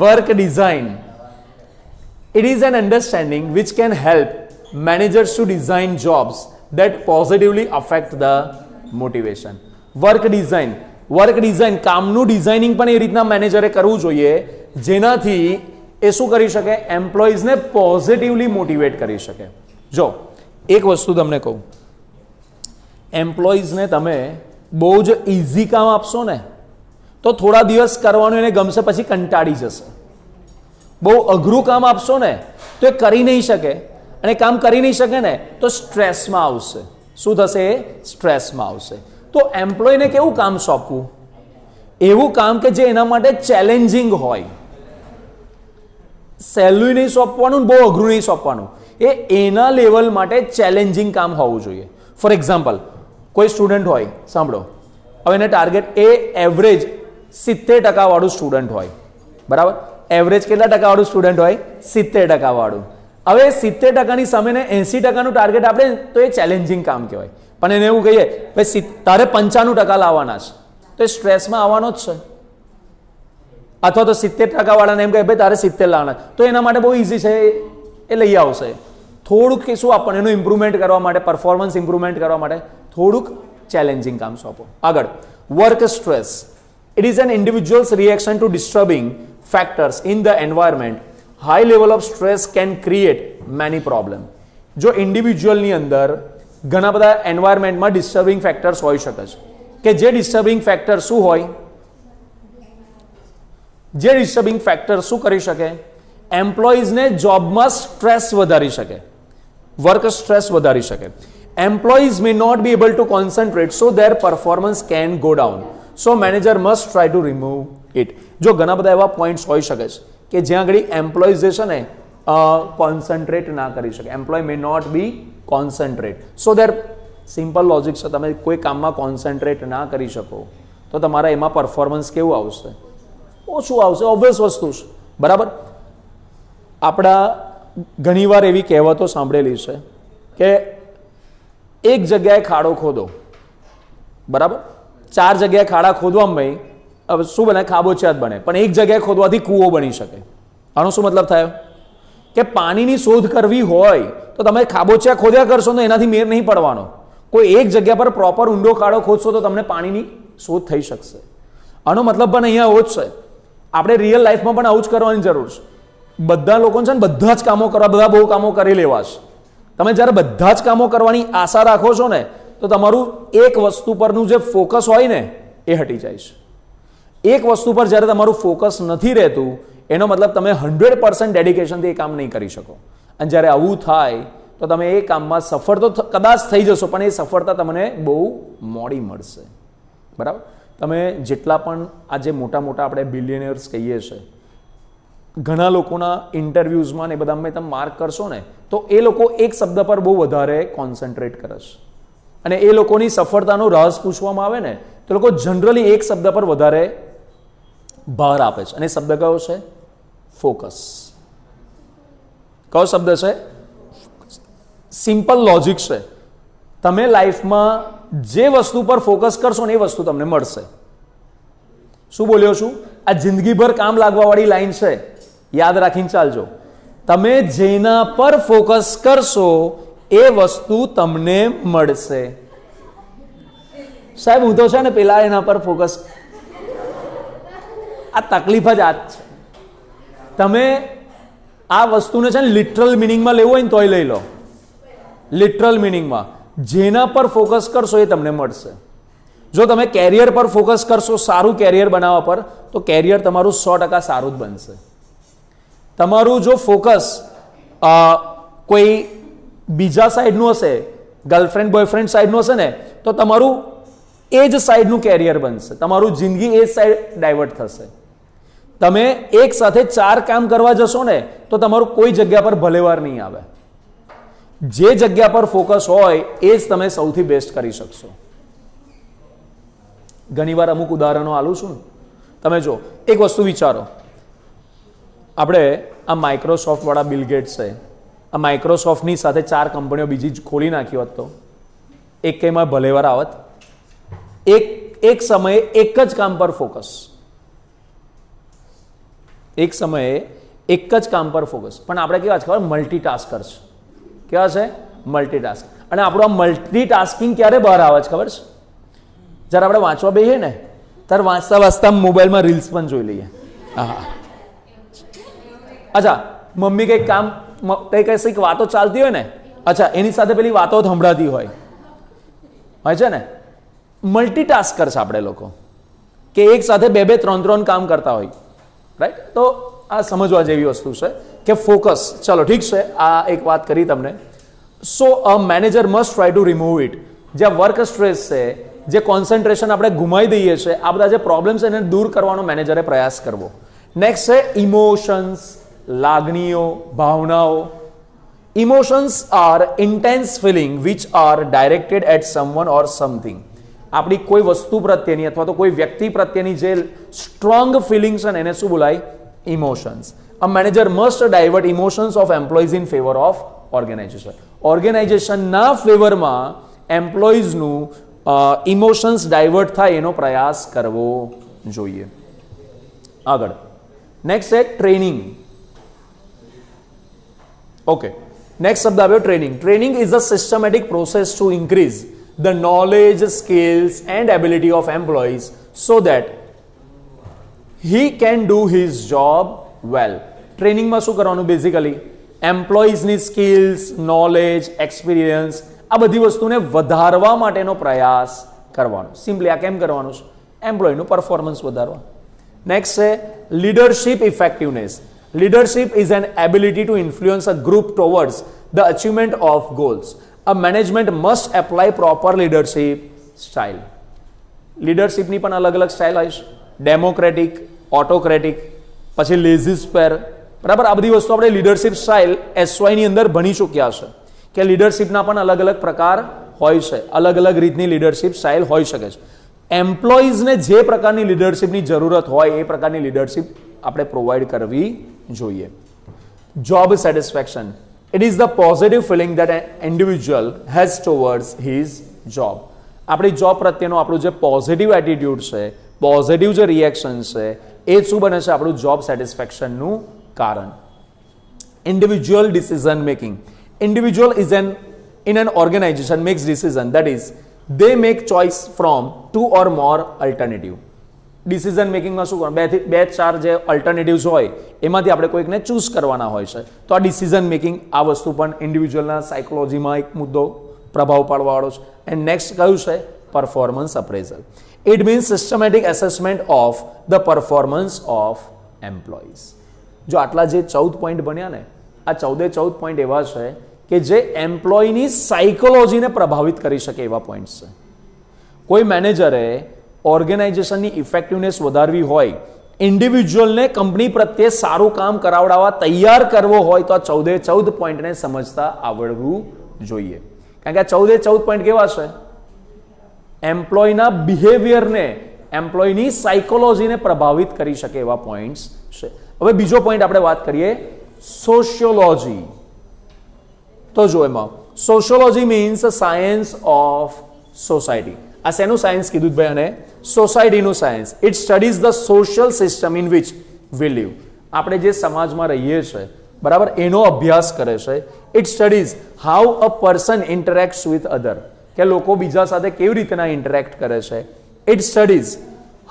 [SPEAKER 1] work design. It is an understanding which can help managers to design jobs that positively affect the motivation. Work design. Work design, કામનું ડિઝાઇનિંગ પણ એ રીતના મેનેજરે કરવું જોઈએ જેનાથી એ શું કરી શકે? એમ્પ્લોઈઝને પોઝિટિવલી મોટિવેટ કરી શકે. જો એક વસ્તુ તમને કહું, એમ્પ્લોઈઝને તમે બહુ જ ઇઝી કામ આપશો ને તો થોડા દિવસ કરવાનું એને ગમશે, પછી કંટાળી જશે. બહુ અઘરું કામ આપશો ને તો એ કરી નહીં શકે, અને કામ કરી નહીં શકે ને તો સ્ટ્રેસમાં આવશે. શું થશે? સ્ટ્રેસમાં આવશે. તો એમ્પ્લોયને કેવું કામ સોંપવું? એવું કામ કે જે એના માટે ચેલેન્જિંગ હોય. સહેલું નહીં સોંપવાનું, બહુ અઘરું નહીં સોંપવાનું, એ એના લેવલ માટે ચેલેન્જિંગ કામ હોવું જોઈએ. ફોર એક્ઝામ્પલ, કોઈ સ્ટુડન્ટ હોય, સાંભળો, હવે એને ટાર્ગેટ એ એવરેજ 70% વાળું સ્ટુડન્ટ હોય, બરાબર. એવરેજ કેટલા ટકાવાળું સ્ટુડન્ટ હોય? 70% વાળું. હવે 70%ની સામે 80%નું ટાર્ગેટ આપણે તો એ ચેલેન્જિંગ કામ કહેવાય. પણ એને એવું કહીએ ભાઈ તારે 95% લાવવાના છે તો એ સ્ટ્રેસમાં આવવાનો જ છે. અથવા તો 70% વાળાને એમ કહે ભાઈ તારે 70 લાવવાના, તો એના માટે બહુ ઇઝી છે, એ લઈ આવશે. થોડુંક કે શું આપણને એનું ઇમ્પ્રુવમેન્ટ કરવા માટે, પરફોર્મન્સ ઇમ્પ્રુવમેન્ટ કરવા માટે થોડુંક ચેલેન્જિંગ કામ સોંપો. આગળ, work stress. It is an individuals reaction to disturbing factors in the environment. High level of stress can create many problem. જો ઇન્ડિવિજ્યુઅલની અંદર ઘણા બધા એન્વાયરમેન્ટમાં ડિસ્ટર્બિંગ ફેક્ટર્સ હોઈ શકે છે, કે જે ડિસ્ટર્બિંગ ફેક્ટર શું હોય? જે ડિસ્ટર્બિંગ ફેક્ટર શું કરી શકે? એમ્પ્લોઈઝને જોબમાં સ્ટ્રેસ વધારી શકે, વર્ક સ્ટ્રેસ વધારી શકે. Employees may not be able to concentrate, so their performance can go down. So manager must try to remove it. જો ઘણા બધા એવા પોઈન્ટ્સ હોઈ શકે છે કે જ્યાં આગળ એમ્પ્લોઈઝ જે છે ને કોન્સન્ટ્રેટ ના કરી શકે. Employee may not be concentrate, so their simple logic છે, તમે કોઈ કામમાં કોન્સન્ટ્રેટ ના કરી શકો તો તમારા એમાં પરફોર્મન્સ કેવું આવશે? ઓછું આવશે. ઓબ્વિયસ વસ્તુ છે, બરાબર. આપણા ઘણીવાર એવી કહેવતો સાંભળેલી છે કે એક જગ્યાએ ખાડો ખોદો, બરાબર, 4 જગ્યાએ ખાડા ખોદવામાં ભાઈ હવે શું બને? ખાબોચિયા જ બને. પણ એક જગ્યાએ ખોદવાથી કૂવો બની શકે. આનો શું મતલબ થયો? કે પાણીની શોધ કરવી હોય તો તમે ખાબોચિયા ખોદ્યા કરશો તો એનાથી મેર નહીં પડવાનો. કોઈ એક જગ્યા પર પ્રોપર ઊંડો ખાડો ખોદશો તો તમને પાણીની શોધ થઈ શકશે. આનો મતલબ પણ અહીંયા આવો જ છે. આપણે રિયલ લાઈફમાં પણ આવું જ કરવાની જરૂર છે. બધા લોકો છે ને બધા જ કામો કરવા, બધા બહુ કામો કરી લેવા છે. તમે જ્યારે બધા જ કામો કરવાની આશા રાખો છો ને તો તમારું એક વસ્તુ પરનું જે ફોકસ હોય ને એ હટી જાય છે. એક વસ્તુ પર જ્યારે તમારું ફોકસ નથી રહેતું એનો મતલબ તમે 100% ડેડિકેશનથી એ કામ નહીં કરી શકો. અને જ્યારે આવું થાય તો તમે એ કામમાં સફળ તો કદાચ થઈ જશો, પણ એ સફળતા તમને બહુ મોડી મળશે. બરાબર? તમે જેટલા પણ આજે મોટા મોટા આપણે બિલિયનર્સ કહીએ છીએ, ઘણા લોકોના ઇન્ટરવ્યૂઝમાં ને બધામાં તમે માર્ક કરશો ને તો એ લોકો એક શબ્દ પર બહુ વધારે કોન્સન્ટ્રેટ કરે છે. અને એ લોકોની સફળતાનો રાઝ પૂછવામાં આવે ને તો લોકો જનરલી એક શબ્દ પર વધારે ભાર આપે છે. અને એ શબ્દ કયો છે? ફોકસ. કયો શબ્દ છે? સિમ્પલ લોજિક છે. તમે લાઈફમાં જે વસ્તુ પર ફોકસ કરશો ને એ વસ્તુ તમને મળશે. શું બોલ્યો છું? આ જિંદગીભર કામ લાગવાવાળી લાઈન છે, યાદ રાખીને ચાલજો. તમે જેના પર ફોકસ કરશો એ વસ્તુ તમને મળશે. સાહેબ હું તો છે ને પેલા એના પર ફોકસ, આ તકલીફ જ આ જ છે. તમે આ વસ્તુને છે ને લિટરલ મિનિંગમાં લેવું હોય ને તોય લઈ લો. લિટરલ મિનિંગમાં જેના પર ફોકસ કરશો એ તમને મળશે. જો તમે કેરિયર પર ફોકસ કરશો, સારું કેરિયર બનાવવા પર, તો કેરિયર તમારું 100% સારું જ બનશે. તમારું જો ફોકસ કોઈ બીજા સાઈડનું હશે, ગર્લફ્રેન્ડ બોયફ્રેન્ડ સાઈડનું હશે ને તો તમારું એ જ સાઈડનું કેરિયર બનશે. તમારું જિંદગી એ જ સાઈડ ડાયવર્ટ થશે. તમે એક સાથે 4 કામ કરવા જશો ને તો તમારું કોઈ જગ્યા પર ભલેવાર નહીં આવે. જે જગ્યા પર ફોકસ હોય એ જ તમે સૌથી બેસ્ટ કરી શકશો. ઘણીવાર અમુક ઉદાહરણો આલું છું. તમે જો એક વસ્તુ વિચારો, આપણે આ માઇક્રોસોફ્ટ વાળા બિલ ગેટ્સ છે, આ માઇક્રોસોફ્ટની સાથે 4 કંપનીઓ બીજી જ ખોલી નાખી હોત તો એક કેમાં ભલેવાર આવત. એક સમયે એક જ કામ પર ફોકસ, એક સમયે એક જ કામ પર ફોકસ. પણ આપણે કેવા છે ખબર? મલ્ટીટાસ્કર છે. કેવા છે? મલ્ટીટાસ્ક. અને આપણું આ મલ્ટીટાસ્કિંગ ક્યારે બહાર આવે છે ખબર છે? જ્યારે આપણે વાંચવા બેસીએ ને ત્યારે વાંચતા વાંચતા મોબાઈલમાં રીલ્સ પણ જોઈ લઈએ. હા, અચ્છા, મમ્મી કંઈક કામ કંઈક વાતો ચાલતી હોય ને, અચ્છા એની સાથે પેલી વાતો સંભળાતી હોય છે ને. મલ્ટીટાસ્કર છે આપણે લોકો, કે એક સાથે 2-2, 3-3 કામ કરતા હોય. રાઈટ? તો આ સમજવા જેવી વસ્તુ છે કે ફોકસ. ચલો ઠીક છે, આ એક વાત કરી તમને. So a manager must try to remove it. જે વર્ક સ્ટ્રેસ છે, જે કોન્સન્ટ્રેશન આપણે ગુમાવી દઈએ છીએ, આ બધા જે પ્રોબ્લેમ્સ એને દૂર કરવાનો મેનેજરે પ્રયાસ કરવો. નેક્સ્ટ છે ઇમોશન્સ, લાગણીઓ, ભાવનાઓ. Emotions are intense feeling which are directed at someone or something. આપણી કોઈ વસ્તુ પ્રત્યેની અથવા તો કોઈ વ્યક્તિ પ્રત્યેની જે સ્ટ્રોંગ ફિલિંગ્સ છે ને એને શું બોલાય? Emotions. A manager must divert emotions of employees in favour of organisation. ઓર્ગેનાઇઝેશનના ફેવરમાં એમ્પ્લોઈઝનું ઇમોશન્સ ડાયવર્ટ થાય એનો પ્રયાસ કરવો જોઈએ. આગળ નેક્સ્ટ છે ટ્રેનિંગ. ઓકે, નેક્સ્ટ શબ્દ આવ્યો training. Training is a systematic process two increase the knowledge, skills and ability of employees so that he can do his job well. ટ્રેનિંગમાં શું કરવાનું? બેઝિકલી એમ્પ્લોઈઝની સ્કિલ્સ, નોલેજ, એક્સપિરિયન્સ આ બધી વસ્તુને વધારવા માટેનો પ્રયાસ કરવાનો. સિમ્પલી આ કેમ કરવાનું છે? એમ્પ્લોયનું પરફોર્મન્સ વધારવા. નેક્સ્ટ છે leadership effectiveness. Leadership is an ability to influence a group towards the achievement of goals. A management must apply proper leadership style. લીડરશિપની પણ અલગ અલગ સ્ટાઇલ હોય છે. ડેમોક્રેટિક, ઓટોક્રેટિક, પછી લેઝી સ્પેર. બરાબર? આ બધી વસ્તુ આપણે લીડરશિપ સ્ટાઇલ SYની અંદર ભણી ચૂક્યા છે કે લીડરશિપના પણ અલગ અલગ પ્રકાર હોય છે, અલગ અલગ રીતની લીડરશિપ સ્ટાઇલ હોઈ શકે છે. એમ્પ્લોઈઝને જે પ્રકારની લીડરશિપની જરૂરત હોય એ પ્રકારની લીડરશિપ આપણે પ્રોવાઈડ કરવી જોઈએ. Job satisfaction. It is the positive feeling that an individual has towards his job. આપણી જોબ પ્રત્યેનો આપણું જે પોઝિટિવ એટીટ્યુડ છે, પોઝિટિવ જે રિએક્શન છે એ શું બને છે? આપણું જોબ સેટિસ્ફેક્શનનું કારણ. Individual decision making. Individual is in an organization makes decision, that is they make choice from 2 or more alternative. Decision મેકિંગમાં શું કરવાનું? 2-4 જે અલ્ટરનેટિવ્સ હોય એમાંથી આપણે કોઈકને ચૂઝ કરવાના હોય છે. તો આ ડિસિઝન મેકિંગ, આ વસ્તુ પણ ઇન્ડિવિજ્યુઅલના સાયકોલોજીમાં એક મુદ્દો પ્રભાવ પાડવાવાળો છે. એન્ડ નેક્સ્ટ કયું છે? Performance appraisal. It means systematic assessment of the performance of employees. જો આટલા જે 14 પોઈન્ટ બન્યા ને, આ 14 પોઈન્ટ એવા છે કે જે એમ્પ્લોયની સાયકોલોજીને પ્રભાવિત કરી શકે એવા પોઈન્ટ્સ છે. કોઈ મેનેજરે ઓર્ગેનાઇઝેશનની ઇફેક્ટિવનેસ વધારવી હોય, ઇન્ડિવિજ્યુઅલને કંપની પ્રત્યે સારું કામ કરાવડાવવા તૈયાર કરવો હોય તો આ 14 પોઈન્ટને સમજતા આવડવું જોઈએ. કારણ કે આ 14 પોઈન્ટ કેવા છે? એમ્પ્લોયના બિહેવિયરને, એમ્પ્લોયની સાયકોલોજીને પ્રભાવિત કરી શકે એવા પોઈન્ટ્સ છે. હવે બીજો પોઈન્ટ આપણે વાત કરીએ, સોશિયોલોજી. તો જો એમાં sociology means science of society. આ શેનું સાયન્સ કીધું ભાઈ? અને સોસાયટીનું science. It studies the social system in which we live. આપણે જે સમાજમાં રહીએ છીએ, બરાબર, એનો અભ્યાસ કરે છે. It studies how a person interacts with other, કે લોકો બીજા સાથે કેવી રીતના ઇન્ટરેક્ટ કરે છે. It studies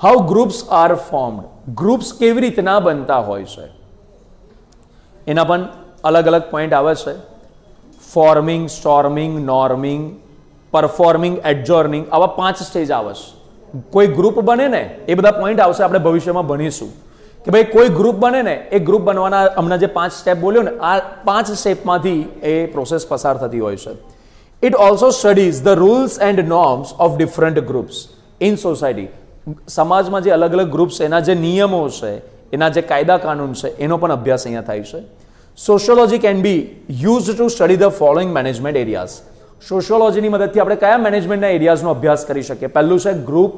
[SPEAKER 1] how groups are formed, groups કેવી રીતના બનતા હોય છે. એના પણ અલગ અલગ પોઈન્ટ આવે છે. ફોર્મિંગ, સ્ટોર્મિંગ, નોર્મિંગ, પરફોર્મિંગ, એડજોર્નિંગ, આવા 5 સ્ટેજ આવે છે. કોઈ ગ્રુપ બને ને, એ બધા પોઈન્ટ આવશે, આપણે ભવિષ્યમાં ભણીશું કે ભાઈ કોઈ ગ્રુપ બને ને, એ ગ્રુપ બનવાના હમણાં જે 5 સ્ટેપ બોલ્યો ને, આ 5 સ્ટેપમાંથી એ પ્રોસેસ પસાર થતી હોય છે. It also studies the rules and norms of different groups in society. સમાજમાં જે અલગ અલગ ગ્રુપ્સ, એના જે નિયમો છે, એના જે કાયદા કાનૂન છે, એનો પણ અભ્યાસ અહીંયા થાય છે. Sociology can be used to study the following management areas. સોશિયોલોજીની મદદથી આપણે કયા મેનેજમેન્ટના એરિયાઝનો અભ્યાસ કરી શકીએ? પહેલું છે ગ્રુપ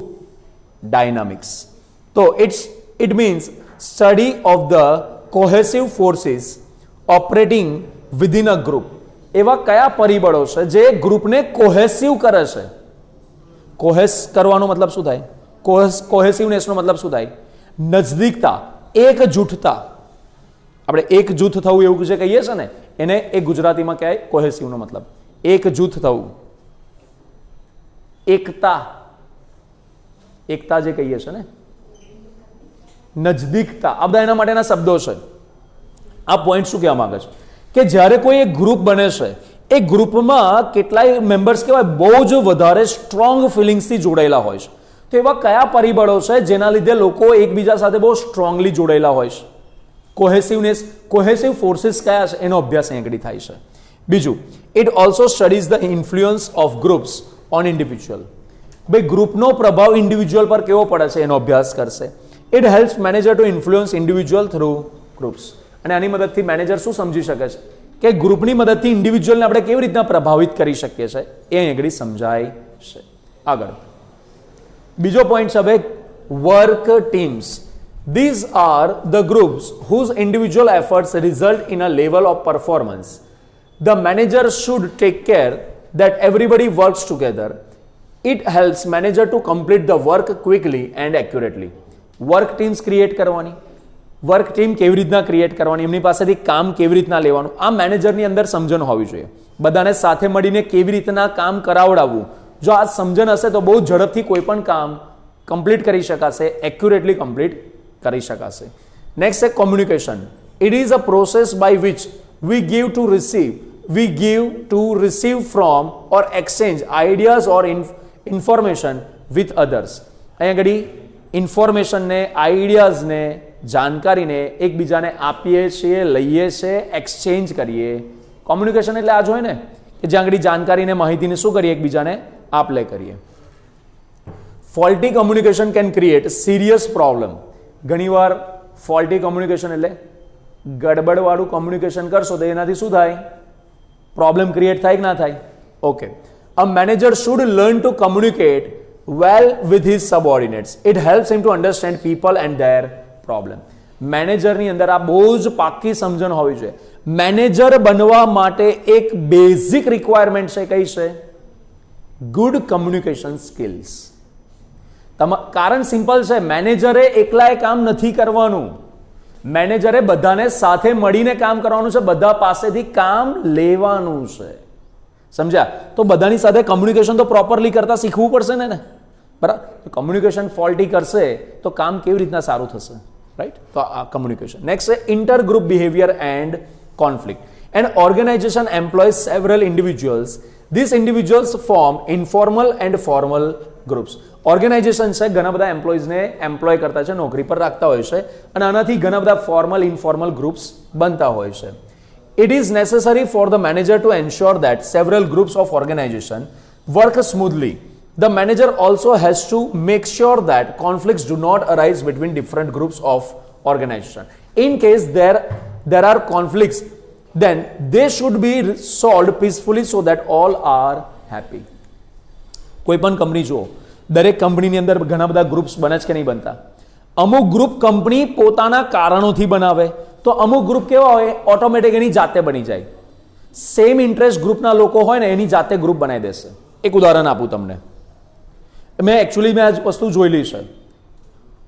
[SPEAKER 1] ડાયનામિક્સ. તો it means study of the cohesive forces operating within a group. એવા કયા પરિબળો છે જે ગ્રુપને કોહેસિવ કરે છે? કોહેસ કરવાનો મતલબ શું થાય? કોહેસિવનેસનો મતલબ શું થાય? નજદીકતા, એકજૂથતા. આપણે એક જૂથ થવું એવું જે કહીએ છીએ ને, એને એક ગુજરાતીમાં કહેવાય કોહેસિવનો મતલબ એકજૂથ થવું. એકતા, એકતા જે કહીએ છીએ ને, નજદીકતા, આ બધા એના માટેના શબ્દો છે. આ પોઈન્ટ શું કહેવા માંગે છે કે જ્યારે કોઈ એક ગ્રુપ બને છે, એ ગ્રુપમાં કેટલાય મેમ્બર્સ કહેવાય બહુ જ વધારે સ્ટ્રોંગ ફિલિંગ્સથી જોડાયેલા હોય છે. તો એવા કયા પરિબળો છે જેના લીધે લોકો એકબીજા સાથે બહુ સ્ટ્રોંગલી જોડાયેલા હોય છે? કોહેસિવનેસ, કોહેસિવ ફોર્સિસ કયા છે, એનો અભ્યાસ અહીં આગળ થાય છે. બીજું, it also studies the influence of groups on individual. ભાઈ ગ્રુપનો પ્રભાવ ઇન્ડિવિજ્યુઅલ પર કેવો પડે છે એનો અભ્યાસ કરશે. It helps manager to influence individual through groups. અને આની મદદથી મેનેજર શું સમજી શકે છે કે ગ્રુપની મદદથી ઇન્ડિવિજ્યુઅલને આપણે કેવી રીતના પ્રભાવિત કરી શકીએ છીએ, એ અહીં આગળ સમજાય છે. આગળ બીજો પોઈન્ટ છે ભાઈ, work teams. These are the groups whose individual efforts result in a level of performance. The manager should take care that everybody works together. It helps manager to complete the work quickly and accurately. Work teams create કરવાની, work team કેવી રીતના create કરવાની, એમની પાસેથી કામ કેવી રીતના લેવાનું, આ મેનેજરની અંદર સમજણ હોવી જોઈએ. બધાને સાથે મળીને કેવી રીતના કામ કરાવડાવવું, જો આ સમજણ હશે તો બહુ ઝડપથી કોઈ પણ કામ કમ્પ્લીટ કરી શકાશે, એક્યુરેટલી કમ્પ્લીટ કરી શકાશે. નેક્સ્ટ છે communication. It is a process by which we give to receive from or exchange ideas or information with others. અહીંયા આગળ ઇન્ફોર્મેશનને, આઈડિયાઝને, જાણકારીને એકબીજાને આપીએ છીએ, લઈએ છીએ, એક્સચેન્જ કરીએ. કોમ્યુનિકેશન એટલે આ જ હોય ને કે જ્યાં આગળ જાણકારીને, માહિતીને શું કરીએ, એકબીજાને આપ લે કરીએ. Faulty communication can create serious problem. ઘણીવાર ફોલ્ટી કમ્યુનિકેશન એટલે ગડબડવાળું કમ્યુનિકેશન કરશો તો એનાથી શું થાય? પ્રોબ્લેમ ક્રિએટ થાય કે ના થાય? Okay. A manager should learn to communicate well with his subordinates. It helps him to understand people and their problem. મેનેજરની અંદર આ બહુ જ પાક્કી સમજણ હોવી જોઈએ. મેનેજર બનવા માટે એક બેઝિક રિક્વાયરમેન્ટ છે, કઈ છે? Good communication skills. કારણ સિમ્પલ છે, મેનેજરે એકલાએ કામ નથી કરવાનું. મેનેજરે બધાને સાથે મળીને કામ કરવાનું છે, બધા પાસેથી કામ લેવાનું છે. સમજ્યા? તો બધાની સાથે કમ્યુનિકેશન તો પ્રોપરલી કરતા શીખવું પડશે ને. બરાબર? કમ્યુનિકેશન ફોલ્ટી કરશે તો કામ કેવી રીતના સારું થશે? રાઈટ? તો આ કમ્યુનિકેશન. નેક્સ્ટ છે inter group behaviour and conflict. An organization employs several individuals These individuals form informal and formal groups. Organisation છે ઘણા બધા એમ્પ્લોઈઝને એમ્પ્લોય કરતા છે, નોકરી પર રાખતા હોય છે અને આનાથી ઘણા બધા ફોર્મલ ઇન્ફોર્મલ ગ્રુપ્સ બનતા હોય છે. It is necessary for the manager to ensure that several groups of organization work smoothly. The manager also has to make sure that conflicts do not arise between different groups of organization. In case there are conflicts, then they should be solved peacefully so that all are happy. કોઈ પણ company જુઓ, દરેક કંપનીની અંદર ઘણા બધા groups બને છે કે નહીં બનતા? અમુક ગ્રુપ કંપની પોતાના કારણોથી બનાવે, તો અમુક ગ્રુપ કેવા હોય ઓટોમેટિક એની જાતે બની જાય. સેમ ઇન્ટરેસ્ટ ગ્રુપના લોકો હોય ને એની જાતે ગ્રુપ બનાવી દેશે. એક ઉદાહરણ આપું તમને. મેં આ વસ્તુ જોયેલી છે.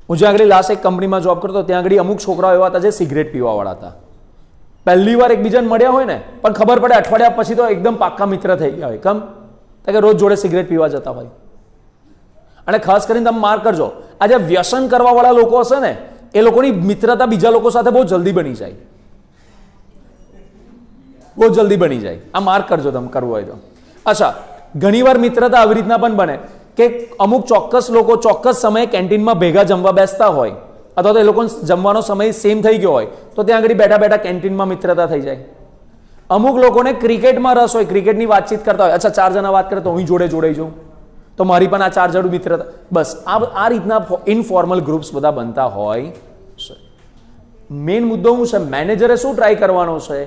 [SPEAKER 1] હું જ્યાં આગળ લાસ્ટ એક કંપનીમાં જોબ કરતો ત્યાં આગળ અમુક છોકરાઓ એવા હતા જે સિગરેટ પીવાવાળા હતા. પહેલી વાર એકબીજાને મળ્યા હોય ને પણ ખબર પડે અઠવાડિયા પછી તો એકદમ પાક્કા મિત્ર થઈ ગયા હોય. કેમ? કે રોજ જોડે સિગરેટ પીવા જતા હોય. અને ખાસ કરીને તમે માર્ક કરજો, આ જે વ્યસન કરવાવાળા લોકો હશે ને એ લોકોની મિત્રતા બીજા લોકો સાથે બહુ જલ્દી બની જાય. બહુ જલ્દી બની જાય. આ માર્ક કરજો તમે કરવું હોય તો. અચ્છા, ઘણીવાર મિત્રતા આવી રીતના પણ બને કે અમુક ચોક્કસ લોકો ચોક્કસ સમયે કેન્ટીનમાં ભેગા જમવા બેસતા હોય અથવા તો એ લોકોનો જમવાનો સમય સેમ થઈ ગયો હોય તો ત્યાં આગળ બેઠા બેઠા કેન્ટીનમાં મિત્રતા થઈ જાય. અમુક લોકોને ક્રિકેટમાં રસ હોય, ક્રિકેટની વાતચીત કરતા હોય, અચ્છા 4 જણા વાત કરે તો હું જોડે જોડાઈ જાઉં, તો મારી પણ આ 4 જણ મિત્રતા. બસ આ રીતના ઇનફોર્મલ ગ્રુપ્સ બધા બનતા હોય છે. મેઇન મુદ્દો શું છે? મેનેજરે શું ટ્રાય કરવાનો છે?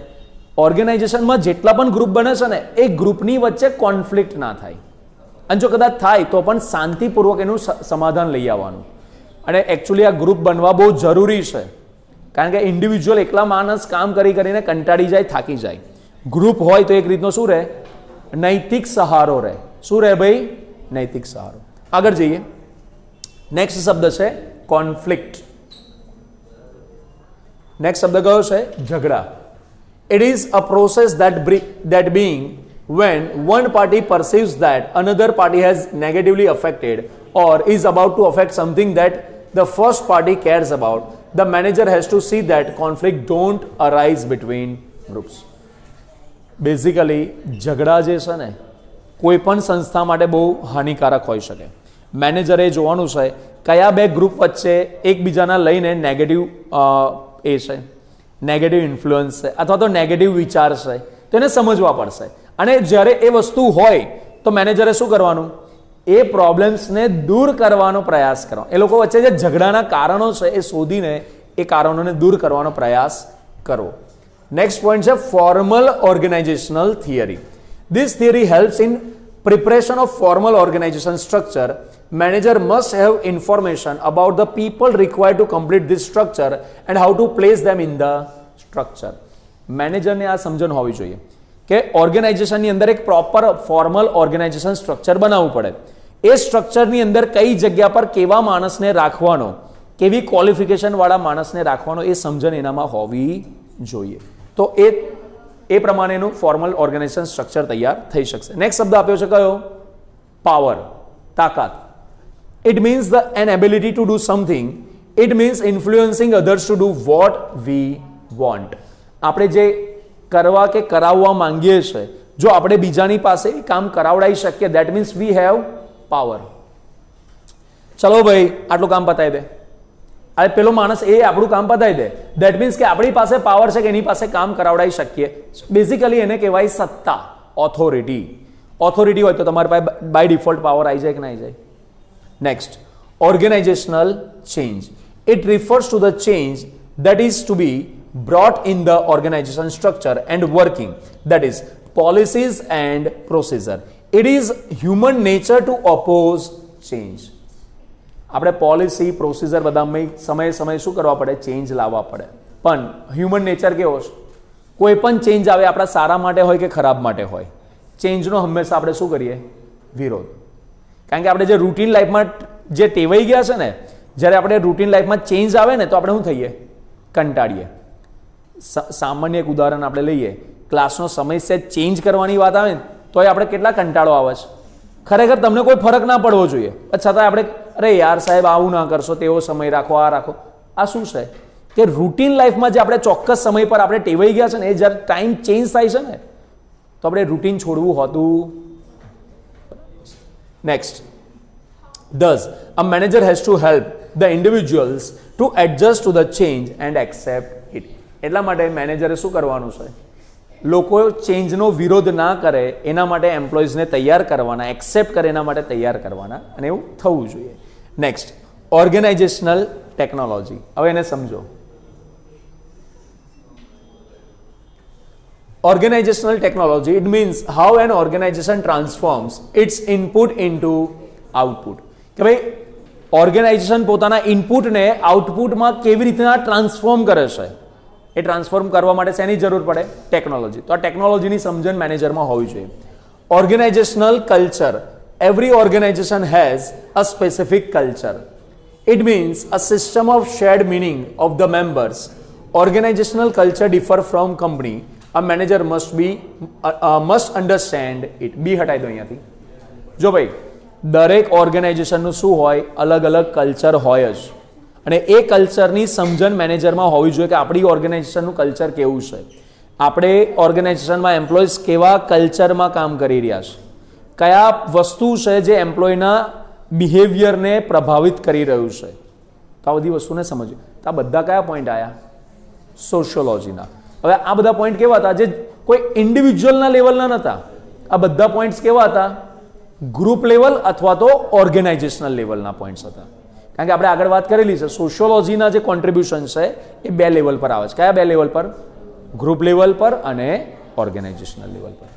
[SPEAKER 1] ઓર્ગેનાઇઝેશનમાં જેટલા પણ ગ્રુપ બને છે ને એ ગ્રુપની વચ્ચે કોન્ફ્લિક્ટ ના થાય, અને જો કદાચ થાય તો પણ શાંતિપૂર્વક એનું સમાધાન લઈ આવવાનું. અને એકચ્યુઅલી આ ગ્રુપ બનવા બહુ જરૂરી છે, કારણ કે ઇન્ડિવિજ્યુઅલ એકલા માણસ કામ કરીને કંટાળી જાય, થાકી જાય. ગ્રુપ હોય તો એક રીતનો શું રહે? નૈતિક સહારો રહે. શું રહે ભાઈ? નૈતિક સહારો. આગળ જઈએ. નેક્સ્ટ શબ્દ છે કોન્ફ્લિક્ટ. નેક્સ્ટ શબ્દ કયો છે? ઝઘડા. It is a process that being when one party perceives that another party has negatively affected or is about to affect something that the first party cares about, the manager has to see that conflict don't arise between groups. Basically, ઝઘડા જે છે ને કોઈ પણ સંસ્થા માટે બહુ હાનિકારક હોઈ શકે. મેનેજરે જોવાનું છે કયા બે ગ્રુપ વચ્ચે એકબીજાના લઈને નેગેટિવ છે, નેગેટિવ ઇન્ફ્લુઅન્સ છે અથવા તો નેગેટિવ વિચાર છે, તો એને સમજવા પડશે. અને જ્યારે એ વસ્તુ હોય તો મેનેજરે શું કરવાનું? એ પ્રોબ્લેમ્સને દૂર કરવાનો પ્રયાસ કરવાનો. એ લોકો વચ્ચે જે ઝઘડાના કારણો છે એ શોધીને એ કારણોને દૂર કરવાનો પ્રયાસ કરવો. નેક્સ્ટ પોઈન્ટ છે formal organisational theory. This theory helps in preparation of formal organization structure. Manager must have information about the people required to complete this structure and how to place them in the structure. મેનેજરને આ સમજણ હોવી જોઈએ કે ઓર્ગેનાઇઝેશનની અંદર એક proper formal organisation structure બનાવવું પડે. એ સ્ટ્રક્ચરની અંદર કઈ જગ્યા પર કેવા માણસને રાખવાનો, કેવી ક્વોલિફિકેશન વાળા માણસને રાખવાનો એ સમજણ એનામાં હોવી જોઈએ. તો એ પ્રમાણેનું ફોર્મલ ઓર્ગેનાઇઝેશન સ્ટ્રક્ચર તૈયાર થઈ શકશે. નેક્સ્ટ શબ્દ આપ્યો છે કયો? પાવર, તાકાત. It means an ability to do something. It means influencing others to do what we want. આપણે જે કરવા કે કરાવવા માંગીએ છીએ, જો આપણે બીજાની પાસે કામ કરાવડાવી શકીએ, that means we have power. ચલો ભાઈ આટલું કામ પતાવી દે, આ પેલો માણસ એ આપણું કામ પતાવી દે, that means કે આપણી પાસે પાવર છે કે એની પાસે કામ કરાવડાવી શકીએ. બેઝિકલી એને કહેવાય સત્તા, ઓથોરિટી. ઓથોરિટી હોય તો તમારી પાસે બાય ડિફોલ્ટ પાવર આવી જાય કે ના આવી જાય. Next, organizational change. It refers to the change that is to be brought in the organization structure and working, that is policies and procedure. It is human nature to oppose change. આપણે policy procedure બધામાં સમયે સમયે શું કરવા પડે? Change લાવવા પડે. પણ હ્યુમન નેચર કેવો છે? કોઈ પણ ચેન્જ આવે આપણા સારા માટે હોય કે ખરાબ માટે હોય, ચેન્જનો હંમેશા આપણે શું કરીએ? વિરોધ. કારણ કે આપણે જે રૂટીન લાઈફમાં જે ટેવાઈ ગયા છે ને, જ્યારે આપણે રૂટીન લાઈફમાં ચેન્જ આવે ને તો આપણે શું થઈએ? કંટાળીએ. સામાન્ય એક ઉદાહરણ આપણે લઈએ, ક્લાસનો સમય સેટ ચેન્જ કરવાની વાત આવે ને તોય આપણે કેટલા કંટાળો આવે છે. ખરેખર તમને કોઈ ફરક ના પડવો જોઈએ, છતાં આપણે અરે યાર સાહેબ આવું ના કરશો, તેવો સમય રાખો, આ રાખો. આ શું છે કે રૂટીન લાઈફમાં જે આપણે ચોક્કસ સમય પર આપણે ટેવાઈ ગયા છે ને, એ જ્યારે ટાઈમ ચેન્જ થાય છે ને તો આપણે રૂટીન છોડવું હોતું next, thus a manager has to help the individuals to adjust to the change and accept it. એટલા માટે મેનેજરે શું કરવાનું છે? લોકો ચેન્જનો વિરોધ ના કરે એના માટે એમ્પ્લોઈઝને તૈયાર કરવાના, એક્સેપ્ટ કરે એના માટે તૈયાર કરવાના, અને એવું થવું જોઈએ. Next, organisational technology. હવે એને સમજો. Organizational technology, it means how an organization transforms its input into output. કે ભાઈ ઓર્ગેનાઇઝેશન પોતાના ઇનપુટને આઉટપુટમાં કેવી રીતના ટ્રાન્સફોર્મ કરે છે, એ ટ્રાન્સફોર્મ કરવા માટે શેની જરૂર પડે? ટેકનોલોજી. તો આ ટેકનોલોજીની સમજણ મેનેજરમાં હોવી જોઈએ. Organisational culture. Every organisation has a specific culture. It means a system of shared meaning of the members. Organisational culture differ from company. A manager must understand it. બી હટાઈ દો અહીંયાથી. જો ભાઈ દરેક ઓર્ગેનાઇઝેશનનું શું હોય? અલગ અલગ કલ્ચર હોય જ, અને એ કલ્ચરની સમજણ મેનેજરમાં હોવી જોઈએ કે આપણી ઓર્ગેનાઇઝેશનનું કલ્ચર કેવું છે, આપણે ઓર્ગેનાઇઝેશનમાં એમ્પ્લોઈઝ કેવા કલ્ચરમાં કામ કરી રહ્યા છે, કયા વસ્તુ છે જે એમ્પ્લોયના બિહેવિયરને પ્રભાવિત કરી રહ્યું છે. તો આ બધી વસ્તુને સમજવી. તો આ બધા કયા પોઈન્ટ આવ્યા? સોશિયોલોજીના. હવે આ બધા પોઈન્ટ કેવા હતા? જે કોઈ ઇન્ડિવિજ્યુઅલના લેવલના નહોતા. આ બધા પોઈન્ટ્સ કેવા હતા? ગ્રુપ લેવલ અથવા તો ઓર્ગેનાઇઝેશનલ લેવલના પોઈન્ટ્સ હતા. કારણ કે આપણે આગળ વાત કરેલી છે, સોશિયોલોજીના જે કોન્ટ્રીબ્યુશન છે એ બે લેવલ પર આવે છે. કયા બે લેવલ પર? ગ્રુપ લેવલ પર અને ઓર્ગેનાઇઝેશનલ લેવલ પર.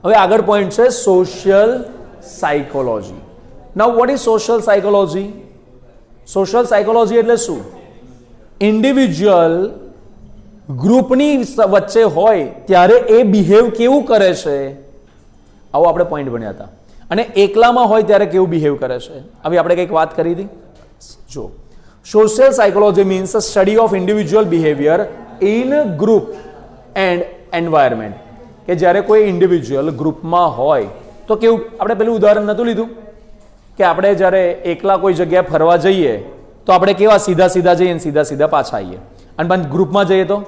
[SPEAKER 1] હવે આગળ પોઈન્ટ છે social psychology. Now what is social psychology? Social psychology એટલે શું? ઇન્ડિવિજ્યુઅલ ગ્રુપની વચ્ચે હોય ત્યારે એ બિહેવ કેવું કરે છે, આવું આપણે પોઈન્ટ ભણ્યા હતા. અને એકલામાં હોય ત્યારે કેવું બિહેવ કરે છે, હવે આપણે કંઈક વાત કરી હતી. જો social psychology means uh study of individual behaviour in group and environment. કે જ્યારે કોઈ ઇન્ડિવિજ્યુઅલ ગ્રુપમાં હોય તો કેવું? આપણે પેલું ઉદાહરણ નહોતું લીધું કે આપણે જ્યારે એકલા કોઈ જગ્યાએ ફરવા જઈએ તો આપણે કેવા સીધા સીધા જઈએ ને સીધા સીધા પાછા આવીએ, અને પણ ગ્રુપમાં જઈએ તો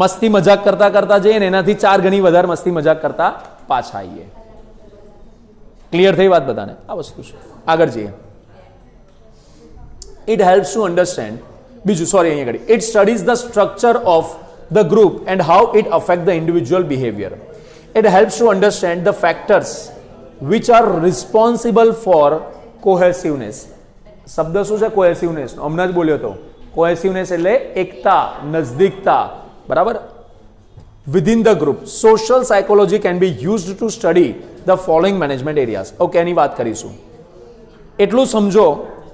[SPEAKER 1] મસ્તી મજાક કરતા કરતા જઈએ ને એનાથી 4 ગણી વધારે મસ્તી મજાક કરતા પાછા આવીએ. ક્લિયર થઈ વાત બધાને? આ વસ્તુ છે. આગળ જઈએ. It helps to understand. બીજું સોરી અહીંયા આગળ, it studies the structure of the group and how it affect the individual behaviour. It helps to understand the factors which are responsible for cohesiveness. શબ્દ શું છે? કોહેસિવનેસ. હમણાં જ બોલ્યો હતો. કોહેસિવનેસ એટલે એકતા, નજદીકતા. બરાબર? Within the group. Social psychology can be used to study the following management areas. Okay, એની વાત કરીશું. એટલું સમજો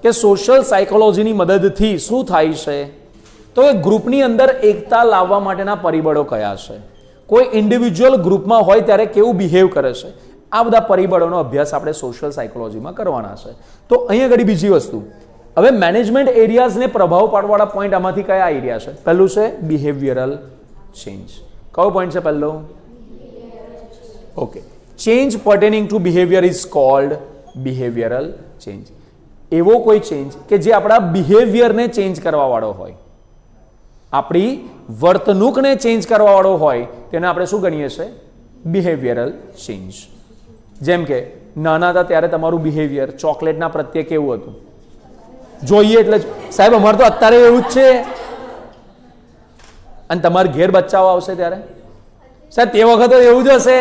[SPEAKER 1] કે સોશિયલ સાયકોલોજીની મદદથી શું થાય છે, તો એ ગ્રુપની અંદર એકતા લાવવા માટેના પરિબળો કયા છે, કોઈ ઇન્ડિવિજ્યુઅલ ગ્રુપમાં હોય ત્યારે કેવું બિહેવ કરે છે, આ બધા પરિબળોનો અભ્યાસ આપણે સોશિયલ સાયકોલોજીમાં કરવાના છે. તો અહીંયા આગળ બીજી વસ્તુ, હવે મેનેજમેન્ટ એરિયાઝને પ્રભાવ પાડવાવાળા પોઈન્ટ આમાંથી કયા એરિયા છે? પહેલું છે બિહેવિયરલ ચેન્જ. કયો પોઈન્ટ છે પહેલો? Okay, change pertaining to behaviour is called behavioural change. એવો કોઈ ચેન્જ કે જે આપણા બિહેવિયરને ચેન્જ કરવાવાળો હોય, આપણી વર્તણૂકને ચેન્જ કરવાવાળો હોય, તેને આપણે શું ગણીએ છીએ? Behavioural change. જેમ કે નાના હતા ત્યારે તમારું બિહેવિયર ચોકલેટના પ્રત્યે કેવું હતું? જોઈએ એટલે સાહેબ અમારે તો અત્યારે એવું જ છે. અને તમારા ઘેર બચ્ચાઓ આવશે ત્યારે સાહેબ તે વખતે એવું જ હશે,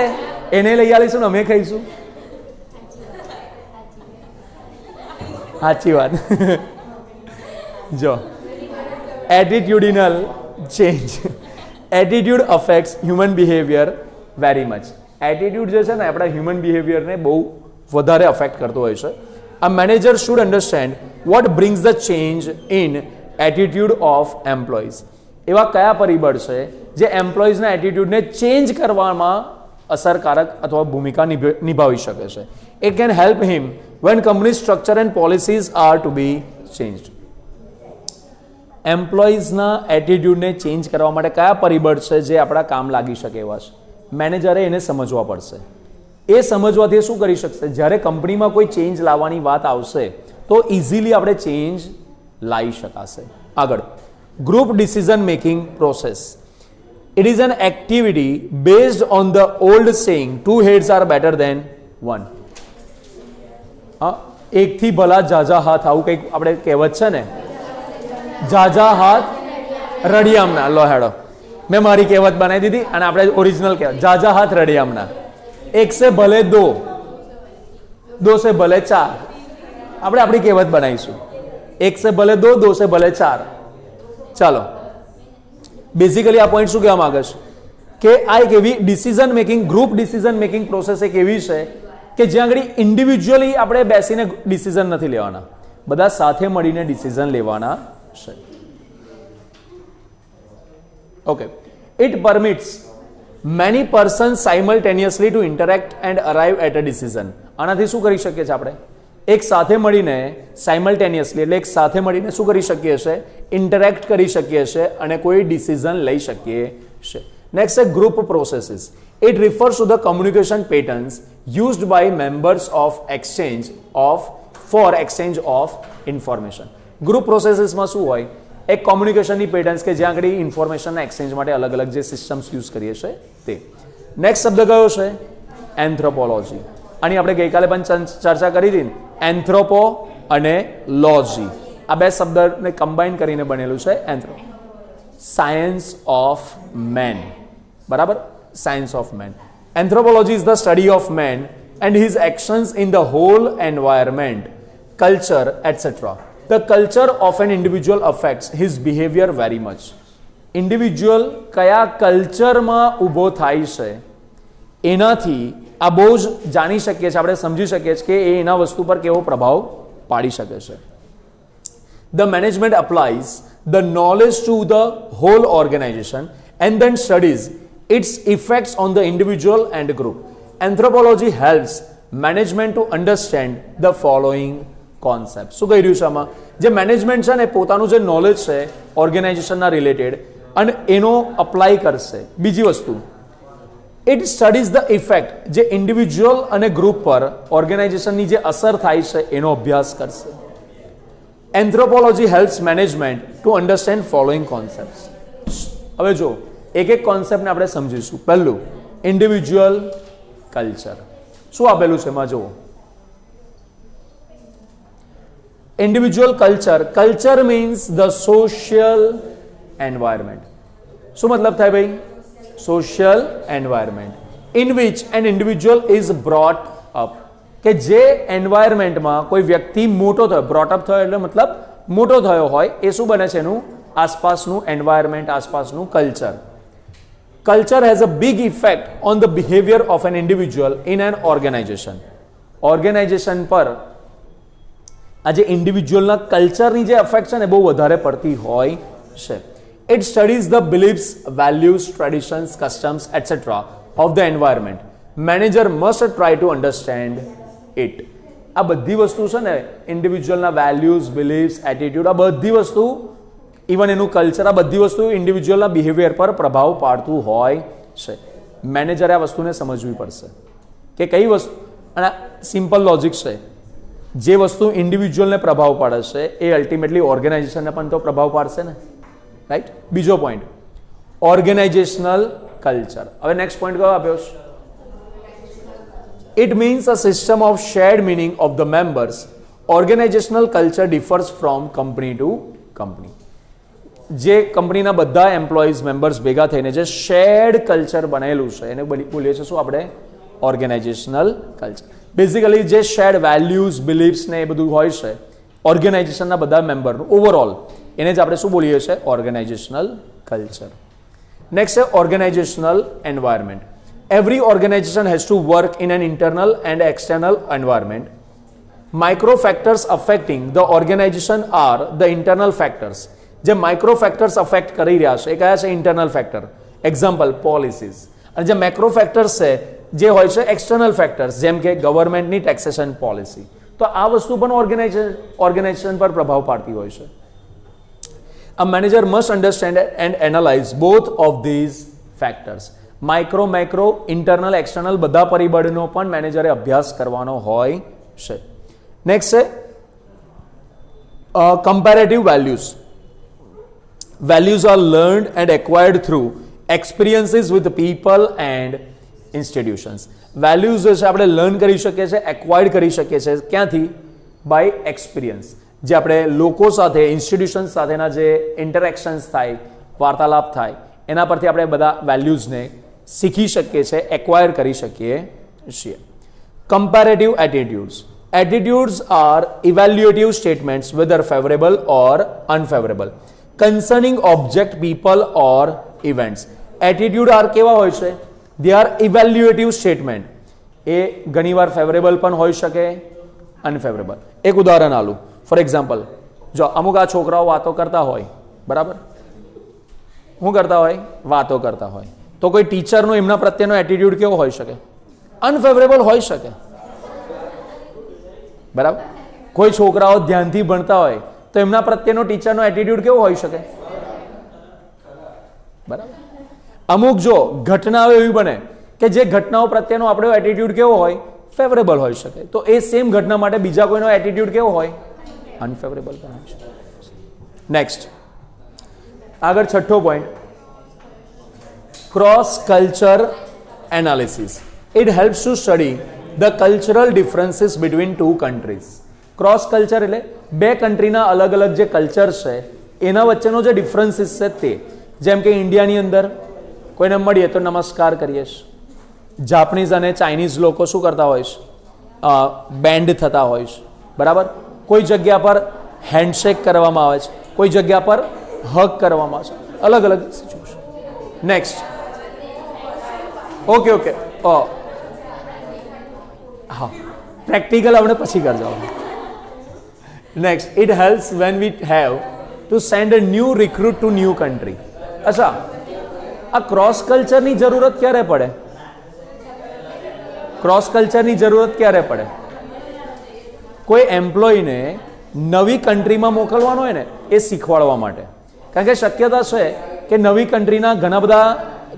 [SPEAKER 1] એને લઈ આવીશું ને અમે ખાઈશું. સાચી વાત. જો attitudinal change. Attitude affects human behaviour very much. Attitude જે છે ને આપણા હ્યુમન બિહેવિયરને બહુ વધારે અફેક્ટ કરતો હોય છે. A manager should understand what brings the change in attitude of employees. એવા કયા પરિબળ છે જે એમ્પ્લોઈઝના એટીટ્યુડને ચેન્જ કરવામાં અસરકારક અથવા ભૂમિકા નિભાવી શકે છે. It can help him when company structure and policies are to be changed. એમ્પ્લોઈઝના એટીટ્યુડને ચેન્જ કરવા માટે કયા પરિબળ છે જે આપણા કામ લાગી શકે એવા છે? મેનેજરે એને સમજવા પડશે. એ સમજવાથી શું કરી શકશે? જ્યારે કંપનીમાં કોઈ ચેન્જ લાવવાની વાત આવશે તો ઇઝીલી આપણે ચેન્જ લાવી શકાશે. આગળ, group decision making process. It is N activity based on the old saying 2 heads are better than 1. હા, એકથી ભલા જાજા હાથ, આવું કંઈક આપણે કહેવત છે ને, જાજા હાથ રડિયામના. લો હેડો, મેં મારી કહેવત બનાવી દીધી અને આપણે ઓરિજિનલ કહેવત, જાજા હાથ રડિયામના. એક સે ભલે દો સે ભલે ચાર. આપણે આપણી કહેવત બનાવીશું, એક સે ભલે દો સે ભલે ચાર. ચાલો, બેઝિકલી આ પોઈન્ટ શું કહેવા માંગે છે કે આ એક એવી decision making, group decision making process એક એવી છે કે જ્યાં આગળ ઇન્ડિવિજ્યુઅલી આપણે બેસીને ડિસિઝન નથી લેવાના, બધા સાથે મળીને ડિસિઝન લેવાના છે. Okay, it permits many person simultaneously to interact and arrive at a decision. આનાથી શું કરી શકીએ છીએ આપણે? એક સાથે મળીને સાયમલ્ટેનિયસલી, એટલે એક સાથે મળીને શું કરી શકીએ છીએ? ઇન્ટરેક્ટ કરી શકીએ છીએ અને કોઈ ડિસિઝન લઈ શકીએ છીએ. નેક્સ્ટ છે group processes. It refers to the communication patterns used by members of exchange for exchange of information. Group પ્રોસેસીસમાં શું હોય? એક કોમ્યુનિકેશનની પેટર્ન્સ કે જ્યાં આગળ ઇન્ફોર્મેશનના એક્સચેન્જ માટે અલગ અલગ જે સિસ્ટમ્સ યુઝ કરીએ છીએ તે. નેક્સ્ટ શબ્દ કયો છે? એન્થ્રોપોલોજી. આની આપણે ગઈકાલે પણ ચર્ચા કરી હતી ને, એન્થ્રોપો અને લોજી, આ બે શબ્દને કમ્બાઈન કરીને બનેલું છે એન્થ્રોપો. સાયન્સ ઓફ મેન, બરાબર? Science of man. Anthropology is the study of man and his actions in the whole environment, culture etcetera. The culture of an individual affects his behavior very much. Individual કયા કલ્ચરમાં ઊભો થાય છે એનાથી આ બહુ જ જાણી શકીએ છીએ, આપણે સમજી શકીએ છીએ કે એ એના વસ્તુ પર કેવો પ્રભાવ પાડી શકે છે. The management applies the knowledge to the whole organization and then studies its effects on the individual and group. Anthropology helps management to understand the following concept. શું કહી રહ્યું છે આમાં? જે મેનેજમેન્ટ છે ને પોતાનું જે નોલેજ છે ઓર્ગેનાઇઝેશનના રિલેટેડ અને એનો અપ્લાય કરશે. બીજી વસ્તુ, ઇટ સ્ટડીઝ ધ ઇફેક્ટ, જે ઇન્ડિવિજ્યુઅલ અને ગ્રુપ પર ઓર્ગેનાઇઝેશનની જે અસર થાય છે એનો અભ્યાસ કરશે. Anthropology helps management to understand following concept. હવે જો એક એક કોન્સેપ્ટને આપણે સમજીશું. પહેલું, ઇન્ડિવિજ્યુઅલ કલ્ચર. શું આપેલું છે એમાં જુઓ? Individual culture. Culture means the social environment. શું મતલબ થાય ભાઈ? Social environment in which an individual is brought up. કે જે એન્વાયરમેન્ટમાં કોઈ વ્યક્તિ મોટો થયો, બ્રોટ અપ થયો એટલે મતલબ મોટો થયો હોય, એ શું બને છે? એનું આસપાસનું એન્વાયરમેન્ટ, આસપાસનું culture. Culture has a big effect on the behavior of an individual in an organization. Organisation પર આ જે ઇન્ડિવિજ્યુઅલના કલ્ચરની જે અફેક્ટ છે ને બહુ વધારે પડતી હોય છે. It studies the beliefs, values, traditions, customs etcetera of the environment. Manager must try to understand it. આ બધી વસ્તુ છે ને, ઇન્ડિવિજ્યુઅલના વેલ્યુઝ, બિલીફ્સ, એટીટ્યુડ, આ બધી વસ્તુ, ઇવન એનું કલ્ચર, આ બધી વસ્તુ ઇન્ડિવિજ્યુઅલના બિહેવિયર પર પ્રભાવ પાડતું હોય છે. મેનેજરે આ વસ્તુને સમજવી પડશે કે કઈ વસ્તુ, અને સિમ્પલ લોજિક છે, જે વસ્તુ ઇન્ડિવિજ્યુઅલને પ્રભાવ પાડે છે એ અલ્ટિમેટલી ઓર્ગેનાઇઝેશનને પણ તો પ્રભાવ પાડશે ને, રાઈટ? બીજો પોઈન્ટ, ઓર્ગેનાઇઝેશનલ કલ્ચર. હવે નેક્સ્ટ પોઈન્ટ કયો આપ્યો છે? It means a system of shared meaning of the members. Organisational culture differs from company to company. જે કંપનીના બધા એમ્પ્લોઈઝ, મેમ્બર્સ ભેગા થઈને જે શેર્ડ કલ્ચર બનેલું છે એને બોલીએ છીએ શું આપણે? Organisational culture. બેઝિકલી જે શેર્ડ વેલ્યુઝ, બિલીફ્સ ને એ બધું હોય છે ઓર્ગેનાઇઝેશનના બધા મેમ્બરનું ઓવરઓલ, એને જ આપણે શું બોલીએ છીએ? Organisational culture. નેક્સ્ટ છે organisational environment. Every organisation has to work in an internal and external environment. Micro factors affecting the organisation are the internal factors. જે માઇક્રો ફેક્ટર્સ અફેક્ટ કરી રહ્યા છે એ કયા છે? Internal factor. Example, policies. અને જે મેક્રો ફેક્ટર્સ છે જે હોય છે એક્સટર્નલ ફેક્ટર્સ, જેમ કે ગવર્મેન્ટની ટેક્સેશન પોલિસી. તો આ વસ્તુ પણ ઓર્ગેનાઇઝેશન પર પ્રભાવ પાડતી હોય છે. A manager must understand and analyze both of these factors. Micro, macro, internal, external બધા પરિબળનો પણ મેનેજરે અભ્યાસ કરવાનો હોય છે. નેક્સ્ટ છે comparative values. Values are learned and acquired through experiences with people and institutions. Values જે છે આપણે લર્ન કરી શકીએ છીએ, એક્વાયર્ડ કરી શકીએ છીએ ક્યાંથી? By experience. જે આપણે લોકો સાથે, ઇન્સ્ટિટ્યુશન્સ સાથેના જે ઇન્ટરેક્શન્સ થાય, વાર્તાલાપ થાય, એના પરથી આપણે બધા વેલ્યુઝને શીખી શકીએ છીએ, એક્વાયર કરી શકીએ છીએ. Comparative એટીટ્યુડ્સ. Attitudes are evaluative statements, whether favorable or unfavorable, concerning object, people or events. Attitude are કેવા હોય છે? They are evaluative statement. એ ઘણીવાર ફેવરેબલ પણ હોઈ શકે, અનફેવરેબલ. એક ઉદાહરણ આલું. ફોર એક્ઝામ્પલ, જો અમુક આ છોકરાઓ વાતો કરતા હોય, બરાબર, શું કરતા હોય? વાતો કરતા હોય, તો કોઈ ટીચરનો એમના પ્રત્યેનો એટીટ્યુડ કેવો હોઈ શકે? અનફેવરેબલ હોઈ શકે, બરાબર. કોઈ છોકરાઓ ધ્યાનથી ભણતા હોય તો એમના પ્રત્યેનો ટીચરનો એટીટ્યુડ કેવો હોઈ શકે? બરાબર. અમુક જો ઘટનાઓ એવી બને કે જે ઘટનાઓ પ્રત્યેનો આપણો એટીટ્યુડ કેવો હોય? ફેવરેબલ હોઈ શકે, તો એ સેમ ઘટના માટે બીજા કોઈનો એટીટ્યુડ કેવો હોય? અનફેવરેબલ પણ હોઈ શકે. નેક્સ્ટ, આગળ છઠ્ઠો point, cross culture analysis. It helps to study the cultural differences between two countries. Cross culture એટલે બે કન્ટ્રીના અલગ અલગ જે કલ્ચર છે એના વચ્ચેનો જે ડિફરન્સીસ છે તે. જેમ કે ઇન્ડિયાની અંદર કોઈને મળીએ તો નમસ્કાર કરીએ છીએ. જાપાનીઝ અને ચાઇનીઝ લોકો શું કરતા હોય છે? બેન્ડ થતા હોય છે, બરાબર. કોઈ જગ્યા પર હેન્ડશેક કરવામાં આવે છે, કોઈ જગ્યા પર હગ કરવામાં આવે છે, અલગ અલગ સિચ્યુએશન. નેક્સ્ટ, ઓકે ઓકે, હા, પ્રેક્ટિકલ આપણે પછી કરજો. Next, it helps when we have to send a new recruit to new country. અચ્છા, આ ક્રોસ કલ્ચરની જરૂરત ક્યારે પડે? ક્રોસ કલ્ચરની જરૂરત ક્યારે પડે? કોઈ એમ્પ્લોયને નવી કન્ટ્રીમાં મોકલવાનો હોય ને એ શીખવાડવા માટે. કારણ કે શક્યતા છે કે નવી કન્ટ્રીના ઘણા બધા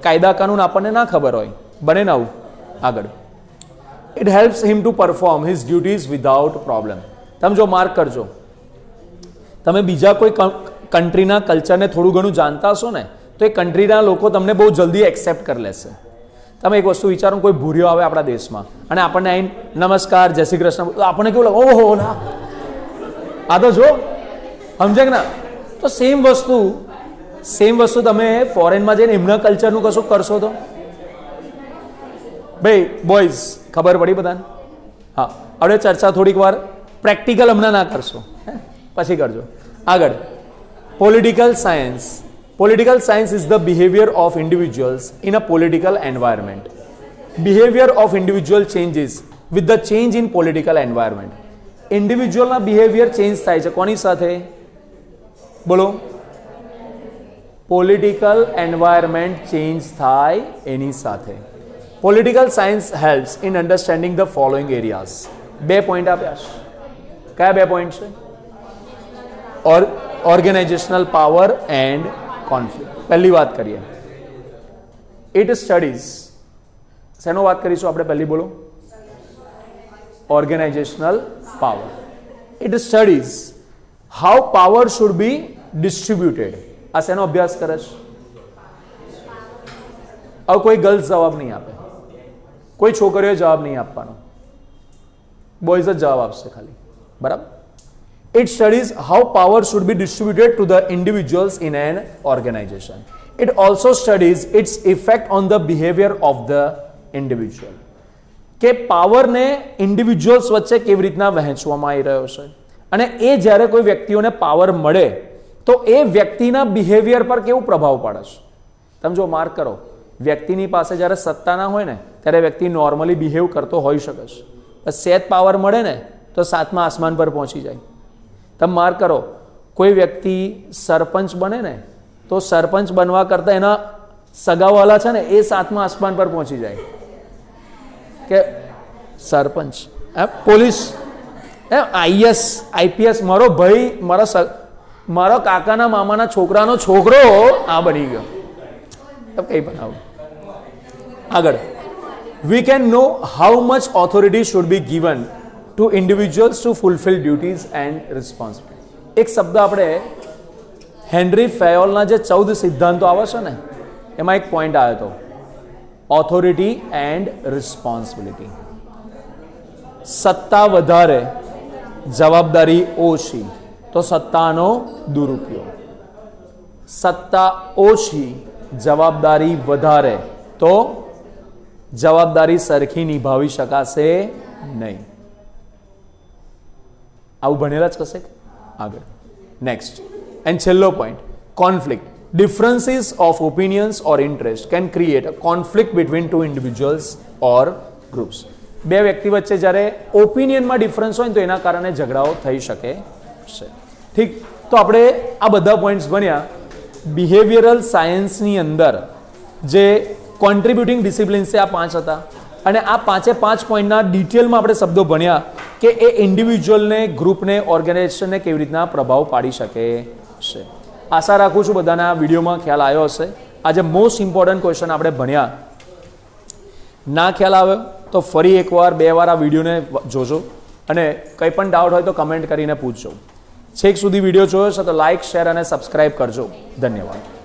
[SPEAKER 1] કાયદા કાનૂન આપણને ના ખબર હોય, બને ને આવું. આગળ, it helps him two perform his duties without problem. તમે જો માર્ક કરજો, તમે બીજા કોઈ કન્ટ્રીના કલ્ચરને થોડું ઘણું જાણતા હશો ને તો એ કન્ટ્રીના લોકો તમને બહુ જલ્દી એક્સેપ્ટ કરી લેશે. તમે એક વસ્તુ વિચારો, કોઈ ભૂર્યો આવે આપણા દેશમાં અને આપણને આવીને નમસ્કાર, જય શ્રી કૃષ્ણ, આપણને કેવું લાગે? ઓહો ના, આ તો જો સમજે કે ના. તો સેમ વસ્તુ તમે ફોરેનમાં જઈને એમના કલ્ચરનું કશું કરશો તો ભાઈ બોયઝ ખબર પડી બધાને? હા, હવે ચર્ચા થોડીક વાર પ્રેક્ટિકલ હમણાં ના કરશો, પછી કરજો. આગળ, political science. Political science is the behavior of individuals in a political environment. Behavior of individual changes with the change in political environment. Individual ના behavior change થાય છે કોની સાથે? બોલો. Political environment change થાય એની સાથે. Political science helps in understanding the following areas. બે point આપ્યા છે. કયા બે પોઈન્ટ છે? Organizational power and conflict. પહેલી વાત કરીએ, ઇટ સ્ટડીઝ. શેનો વાત કરીશું આપણે? પહેલી બોલો. Organisational power. It studies how power should be distributed. આ શેનો અભ્યાસ કરે છે? હવે કોઈ ગર્લ્સ જવાબ નહીં આપે, કોઈ છોકરીઓ જવાબ નહીં આપવાનો, બોયઝ જ જવાબ આપશે ખાલી, બરાબર. It studies how power should be distributed to the individuals in an organization. It also studies its effect on the behavior of the individual. કે પાવરને ઇન્ડિવિજ્યુઅલ્સ વચ્ચે કેવી રીતના વહેંચવામાં આવી રહ્યો છે અને એ જ્યારે કોઈ વ્યક્તિઓને પાવર મળે તો એ વ્યક્તિના બિહેવિયર પર કેવું પ્રભાવ પડે છે. તમે જો માર્ક કરો, વ્યક્તિની પાસે જ્યારે સત્તા ના હોય ને ત્યારે વ્યક્તિ નોર્મલી બિહેવ કરતો હોઈ શકે છે, સહેજ પાવર મળે ને તો સાતમા આસમાન પર પહોંચી જાય. તમે માર્ક કરો, કોઈ વ્યક્તિ સરપંચ બને ને તો સરપંચ બનવા કરતાં એના સગાવાલા છે ને એ સાતમા આસમાન પર પહોંચી જાય કે સરપંચ, પોલીસ, આઈએસ, આઈપીએસ, મારો ભાઈ, મારા કાકાના મામાના છોકરાનો છોકરો આ બની ગયો, કઈ બનાવું. આગળ, we can know how much authority should be given to individuals to fulfill duties and responsibilities. એક શબ્દ આપણે હેનરી ફેયોલના જે 14 સિદ્ધાંતો આવે છે ને એમાં એક પોઈન્ટ આવ્યો હતો ઓથોરિટી એન્ડ રિસ્પોન્સિબિલિટી. સત્તા વધારે, જવાબદારી ઓછી, તો સત્તાનો દુરુપયોગ. સત્તા ઓછી, જવાબદારી વધારે, તો જવાબદારી સરખી નિભાવી શકાશે નહીં. આવું ભણેલા જ કશે આગળ. નેક્સ્ટ એન્ડ છેલ્લો point, conflict. Differences of opinions or interest can create a conflict between two individuals or groups. બે વ્યક્તિ વચ્ચે જ્યારે ઓપિનિયનમાં ડિફરન્સ હોય તો એના કારણે ઝઘડાઓ થઈ શકે છે. ઠીક, તો આપણે આ બધા પોઈન્ટ્સ ભણ્યા. બિહેવિયરલ સાયન્સની અંદર જે કોન્ટ્રીબ્યુટિંગ ડિસિપ્લિન્સ છે આ 5 હતા, અને આ 5 પોઈન્ટના ડિટેલમાં આપણે શબ્દો ભણ્યા કે એ ઇન્ડિવિજ્યુઅલને, ગ્રુપને, ઓર્ગેનાઇઝેશનને કેવી રીતના પ્રભાવ પાડી શકે છે. આશા રાખું છું બધાના વિડીયોમાં ખ્યાલ આવ્યો હશે. આજે મોસ્ટ ઇમ્પોર્ટન્ટ ક્વેશ્ચન આપણે ભણ્યા. ના ખ્યાલ આવ્યો તો ફરી એકવાર 2 વાર આ વિડીયોને જોજો, અને કંઈ પણ ડાઉટ હોય તો કમેન્ટ કરીને પૂછજો. છેક સુધી વિડીયો જોયો છે તો લાઇક, શેર અને સબસ્ક્રાઇબ કરજો. ધન્યવાદ.